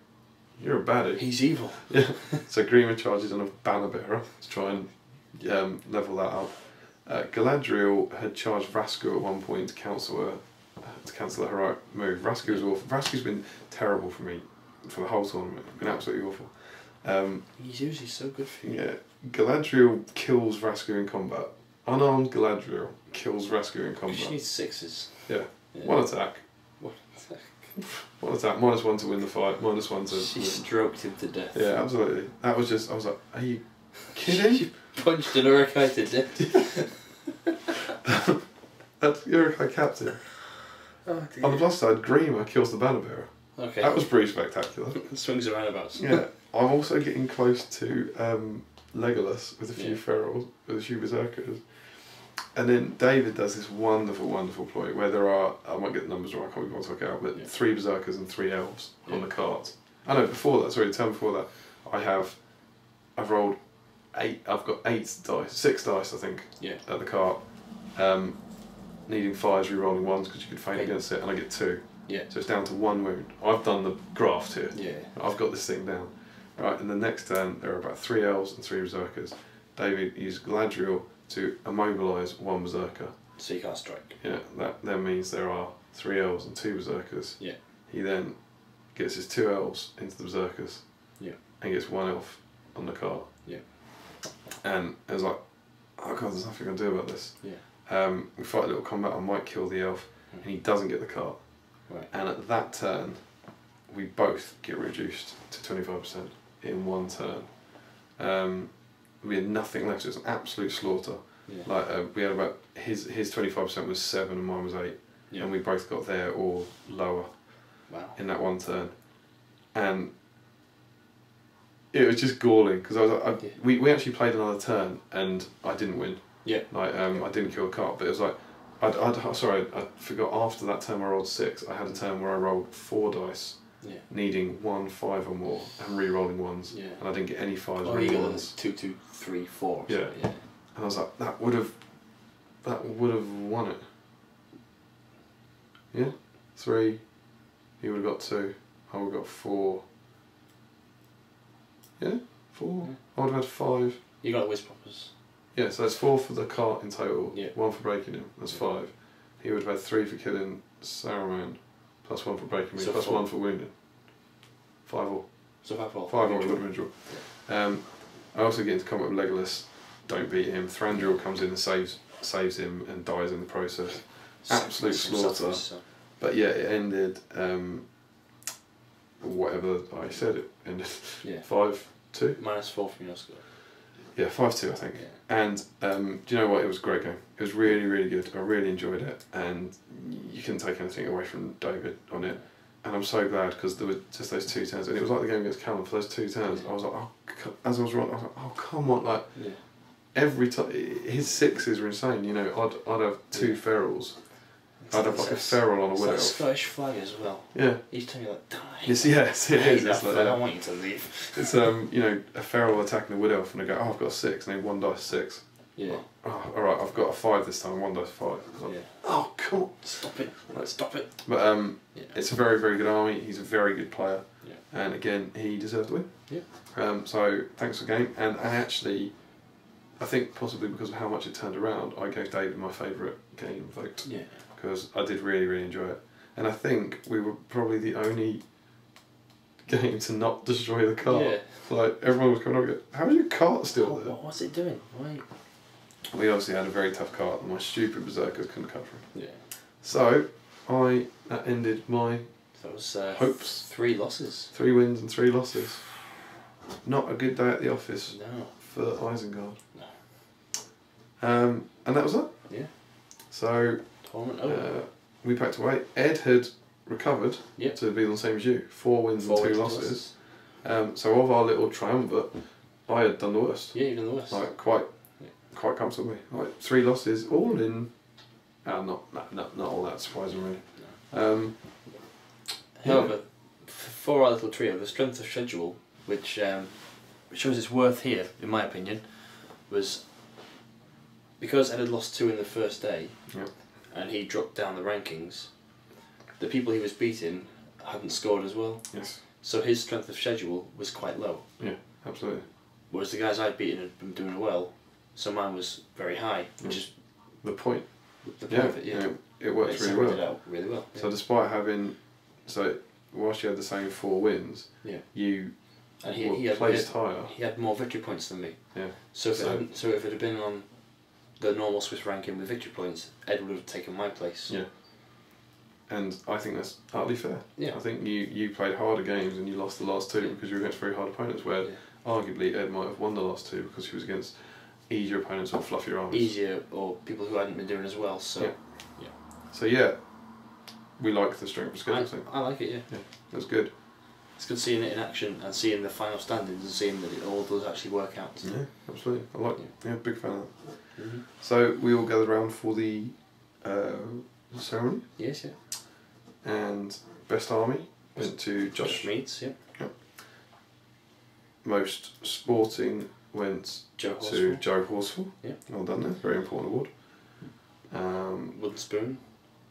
you're a baddie. He's evil. Yeah. So Grima charges on a banner bearer to try and level that up. Galadriel had charged Vrasku at one point to cancel a heroic move. Vrasku was awful. Vrasku's been terrible for me for the whole tournament. Been absolutely awful. He's usually so good for you. Yeah. Galadriel kills Vrasku in combat. Unarmed Galadriel kills Vrasku in combat. She needs 6s. Yeah. 1 attack. 1 attack. 1 attack. -1 to win the fight. -1 to. She stroked him to death. Yeah, absolutely. That was just. I was like, are you kidding? She punched an Urukai to death. That's Urukai captain. Oh, dear. On the plus side, Grima kills the banner bearer. Okay. That was pretty spectacular. Swings and roundabouts. Yeah. I'm also getting close to Legolas with a few ferals, with a few berserkers. And then David does this wonderful, wonderful ploy where there are, I might get the numbers wrong, I can't even work it out, but 3 berserkers and 3 elves on the cart. I know, before that, sorry, the turn before that, I've rolled 8, I've got 6 dice, I think, at the cart. Needing 5s, re-rolling 1s because you could faint against it, and I get 2. Yeah. So it's down to 1 wound. I've done the graft here. Yeah. I've got this thing down. Right, and the next turn there are about 3 elves and 3 berserkers. David used Galadriel to immobilise 1 berserker. So you can't strike. Yeah, that then means there are 3 elves and 2 berserkers. Yeah. He then gets his 2 elves into the berserkers. Yeah. And gets 1 elf on the cart. Yeah. And I was like, oh god, there's nothing I can do about this. Yeah. We fight a little combat, I might kill the elf, and he doesn't get the cart. Right. And at that turn, we both get reduced to 25% in 1 turn. We had nothing left, it was an absolute slaughter. Yeah. Like we had about, his 25% was 7 and mine was 8. Yeah. And we both got there or lower in that 1 turn. And it was just galling, because I was like, we actually played another turn and I didn't win. Yeah. Like I didn't kill the cart, but it was like, I forgot after that turn where I rolled 6, I had a turn where I rolled 4 dice, needing 1 5 or more, and re-rolling 1s, and I didn't get any 5s or any 1s. 2 2 3 4. Yeah. And I was like, that would have won it. Yeah, 3. He would have got 2. I would have got 4. Yeah, 4. I would have had 5. You got whiz poppers. Yeah, so that's 4 for the cart in total. Yeah. 1 for breaking him. That's 5. He would have had 3 for killing Saruman, plus 1 for breaking me, so plus 4. 1 for wounding. 5 all. So 5 all. 5 all would have been draw. I also get into combat with Legolas. Don't beat him. Thranduil comes in and saves him and dies in the process. Absolute slaughter. But yeah, it ended. Whatever I said, it ended. 5-2. -4 from your score. Yeah, 5-2 I think. And do you know what? It was a great game. It was really, really good. I really enjoyed it, and you couldn't take anything away from David on it. And I'm so glad, because there were just those 2 turns, and it was like the game against Callum. For those 2 turns, I was like, oh, as I was running, I was like, oh come on, like every time his 6s were insane. You know, I'd have 2 ferals. I'd have like a feral on a wood elf. Scottish flag as well. Yeah. Each time you're like, die. Yes, it is. It's like, I don't want you to leave. It's you know, a feral attacking a wood elf, and they go, oh, I've got a 6, and then 1 dice 6. Yeah. Oh, all right, I've got a 5 this time. 1 dice 5. Like, oh, come on. Stop it. Stop it. But it's a very, very good army. He's a very good player. Yeah. And again, he deserved to win. Yeah. So thanks for the game. And actually, I think possibly because of how much it turned around, I gave David my favourite game vote. Yeah. Because I did really, really enjoy it. And I think we were probably the only game to not destroy the cart. Yeah. Like, everyone was coming up and going, how is your cart still there? What's it doing? Why? We obviously had a very tough cart, and my stupid berserkers couldn't cover him. Yeah. So, that ended my That was hopes. 3 losses. 3 wins and 3 losses. Not a good day at the office No. for Isengard. No. And that was it. Yeah. So, Tournament over. we packed away. Ed had recovered to be on the same as you. 4 wins and 2 losses. So of our little triumvirate, I had done the worst. Yeah, you've done the worst. Like quite comfortably. Like 3 losses, all in. Not all that surprising really. No. However, for our little trio, the strength of schedule, which shows its worth here, in my opinion, was because Ed had lost 2 in the first day, and he dropped down the rankings. The people he was beating hadn't scored as well. Yes. So his strength of schedule was quite low. Yeah, absolutely. Whereas the guys I'd beaten had been doing well, so mine was very high, which is the point. The point of it, it works really well. It out really well. So despite having, whilst you had the same 4 wins, you and he had placed higher. He had more victory points than me. Yeah. So if it had been on the normal Swiss ranking with victory points, Ed would have taken my place. Yeah. And I think that's utterly fair. Yeah. I think you played harder games and you lost the last 2 because you were against very hard opponents, where arguably Ed might have won the last 2 because he was against easier opponents or fluffier armies. Easier, or people who hadn't been doing as well, so... So yeah, we like the strength of schedule thing. I like it, yeah. Yeah, that's good. It's good seeing it in action and seeing the final standings and seeing that it all does actually work out. So. Yeah, absolutely. I like it. Yeah, big fan of that. Mm-hmm. So we all gathered around for the ceremony. Yes, yeah. And best army went to Josh. Meads, yeah. Most sporting went to Joe Horsfall. Yeah. Well done there. Very important award. Wooden Spoon.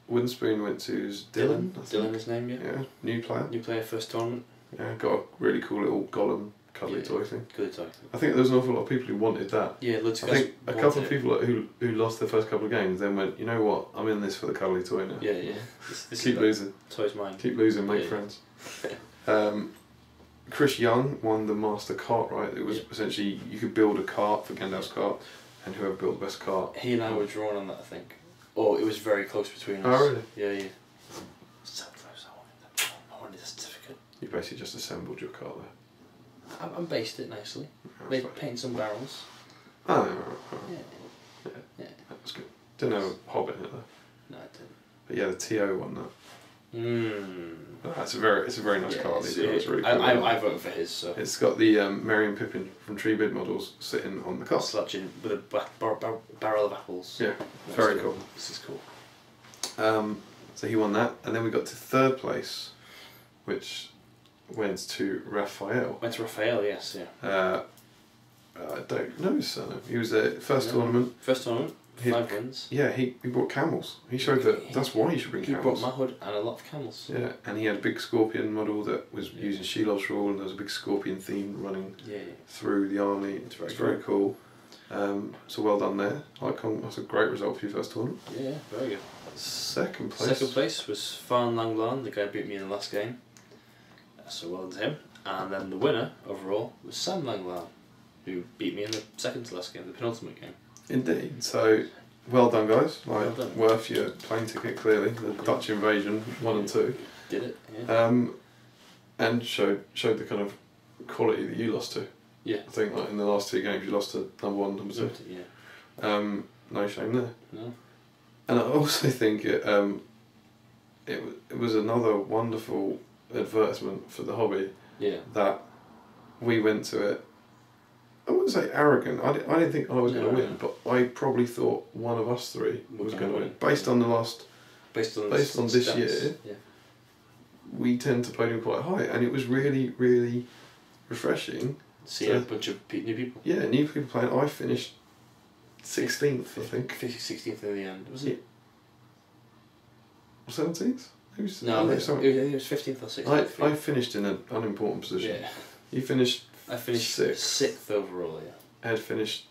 Wooden Spoon went to Dylan. Dylan, his name, yeah. Yeah, new player. New player, first tournament. Yeah, got a really cool little golem cuddly toy thing. Cuddly toy. I think there was an awful lot of people who wanted that. Yeah, loads of I guys think a couple of people who lost their first couple of games then went, you know what, I'm in this for the cuddly toy now. Yeah, yeah. This Keep losing. Toy's mine. Keep losing, make friends. Chris Young won the Master Cart, right? It was essentially, you could build a cart for Gandalf's cart, and whoever built the best cart. He and I were drawn on that, I think. Oh, it was very close between us. Oh, really? Yeah, yeah. So close, I wanted a certificate. You basically just assembled your cart there. I based it nicely. That's Painted some barrels. Oh, yeah. Yeah. That was good. Didn't have a Hobbit in it though. No, I didn't. But yeah, the TO won that. It's a very nice cart. It's really cool. I voted for his. So. It's got the Merry and Pippin from Tree Bid models sitting on the cart. Slouching with a barrel of apples. Yeah, very cool. This is cool. So he won that, and then we got to third place, which went to Raphael. Went to Raphael, yes, yeah. I don't know his surname. He was at first tournament. First tournament. 5 wins. Yeah, he brought camels. He showed that's why you should bring camels. He brought Mahud and a lot of camels. Yeah, and he had a big scorpion model that was using Shelob's rule, and there was a big scorpion theme running through the army. It's very cool. So well done there. That's a great result for your first tournament. Yeah, very good. Second place. Second place was Farn Langlan, the guy who beat me in the last game. So well done to him. And then the winner overall was Sam Langlan, who beat me in the second to last game, the penultimate game. Indeed. So, well done, guys. Well done. Worth your plane ticket, clearly. The Dutch invasion, 1 and 2. Did it, yeah. And showed the kind of quality that you lost to. Yeah. I think in the last 2 games you lost to number 1, number 2. Yeah. No shame there. No. And I also think it was another wonderful advertisement for the hobby. Yeah. That we went to it. I wouldn't say arrogant. I didn't think I was going to win, but I probably thought one of us 3 was going to win. Based on this year, we tend to play them quite high, and it was really, really refreshing. See a bunch of new people. Yeah, new people playing. I finished 16th, I think. 16th in the end, was it? 17th? No, it was 15th or 16th. I finished in an unimportant position. Yeah. You finished. I finished 6th overall, yeah. Ed finished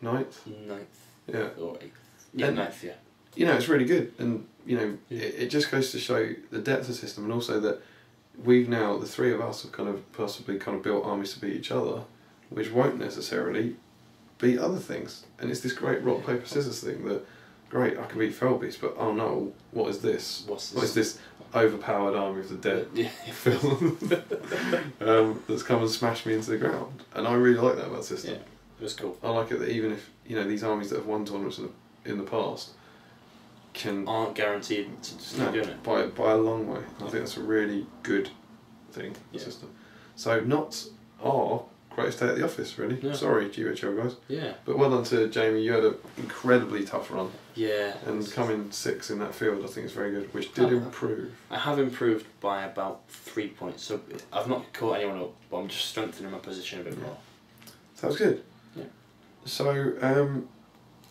9th? 9th. Yeah. Or 8th. Yeah, 9th, yeah. You know, it's really good, and it just goes to show the depth of the system, and also that we've now, the 3 of us, have possibly built armies to beat each other, which won't necessarily beat other things. And it's this great rock, paper, scissors thing that, great, I can beat Felbeast, but oh no, what is this? What is this overpowered army of the dead film that's come and smashed me into the ground? And I really like that about the system. Yeah, it was cool. I like it that even if these armies that have won tournaments in the past aren't guaranteed to keep doing it by a long way. I think that's a really good thing. The system. So not our greatest day at the office, really. Yeah. Sorry, GBHL guys. Yeah. But well done to Jamie. You had an incredibly tough run. Yeah. And coming 6th in that field, I think is very good, which did improve. I have improved by about 3 points, so I've not caught anyone up, but I'm just strengthening my position a bit more. Sounds good. Yeah. So,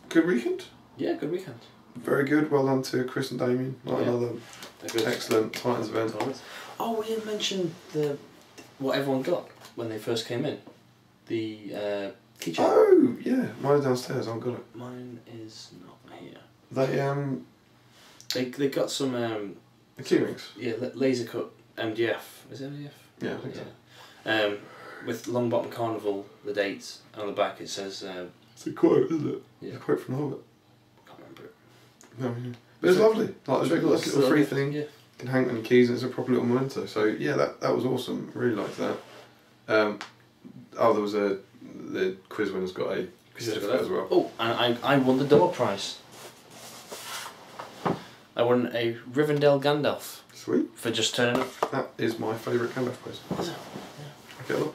good weekend? Yeah, good weekend. Very good. Well done to Chris and Damian. Another excellent Titans event. Oh, we didn't mention what everyone got when they first came in. The keychain. Oh, yeah. Mine's downstairs. I haven't got it. Mine is not here. They got some the key rings. Yeah, laser cut MDF. Is it MDF? Yeah, I think so. With Longbottom Carnival, the dates, and on the back it says. It's a quote, isn't it? Yeah. It's a quote from The Hobbit. I can't remember it. No, but it's lovely. Like a little free thing. Yeah. You can hang on your keys, and it's a proper little memento. So yeah, that was awesome. Really liked that. There was the quiz winner's got a certificate as well. Oh, and I won the door prize. I won a Rivendell Gandalf. Sweet. For just turning up. That is my favourite Gandalf place. Is it? Yeah. Okay, look.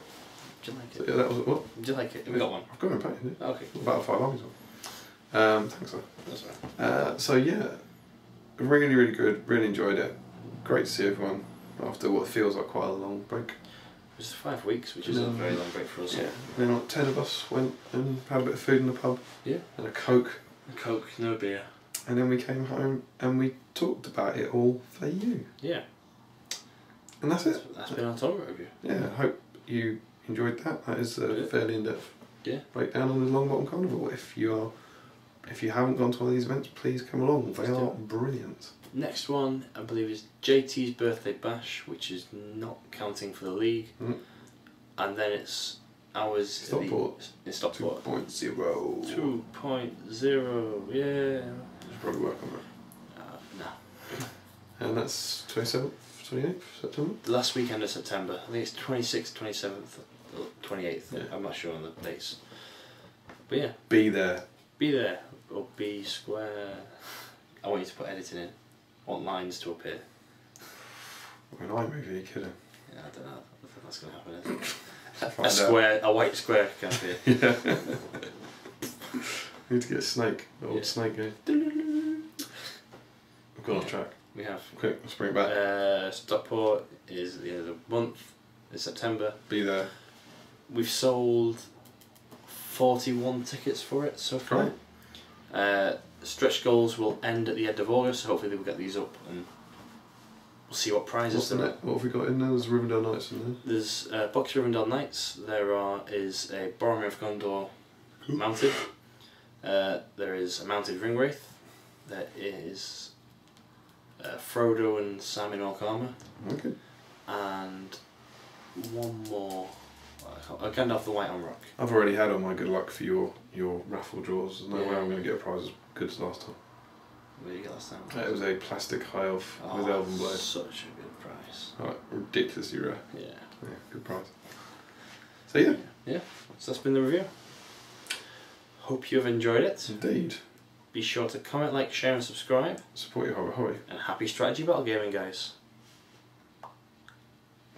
Do you like it? So, yeah, that was what? Do you like it? Have we got one? I've got it in painting. Yeah. Okay. About 5 armies on. Thanks, sir. That's alright. So yeah, really, really good. Really enjoyed it. Great to see everyone after what feels like quite a long break. It was 5 weeks, which is a very long break for us. Yeah. And then like 10 of us went and had a bit of food in the pub. Yeah. And a Coke. A Coke, no beer. And then we came home and we talked about it all for you. Yeah. And that's it. That's been our tournament review. Yeah, I hope you enjoyed that. That is a fairly in-depth breakdown on the Longbottom Carnival. If you haven't gone to one of these events, please come along. They are brilliant. Next one, I believe, is JT's Birthday Bash, which is not counting for the league. And then it's ours Stockport. In Stockport. 2.0. 2.0, yeah. Should probably work on that. No. And that's 27th, 28th September? The last weekend of September. I think it's 26th, 27th, 28th. Yeah. I'm not sure on the dates. But yeah. Be there. Be there. Or be square. I want you to put editing in. I want lines to appear. When I move, are you kidding? Yeah, I don't know. I don't think that's going to happen, is it? A square, a white square can appear. Yeah. Need to get a snake. The old snake going. We've gone off track. We have. Quick, let's bring it back. Stockport is the end of the month. It's September. Be there. We've sold 41 tickets for it so far. Great. Stretch goals will end at the end of August, so hopefully we'll get these up and we'll see what prizes there are. What have we got in there? There's Rivendell Knights in there. There's Box Rivendell Knights. is a Boromir of Gondor mounted. There is a mounted Ringwraith. There is Frodo and Sam in orc armour. Okay. And one more. Gandalf the White on Rock. I've already had all my good luck for your raffle draws. There's no way I'm going to get a prize as good as last time. What did you get last time? It was a plastic high elf with elven blade. Such a good prize. Right, ridiculously rare. Yeah. Yeah, good prize. So yeah. Yeah. So that's been the review. Hope you have enjoyed it. Indeed. Be sure to comment, like, share and subscribe. Support your hobby. And happy strategy battle gaming, guys.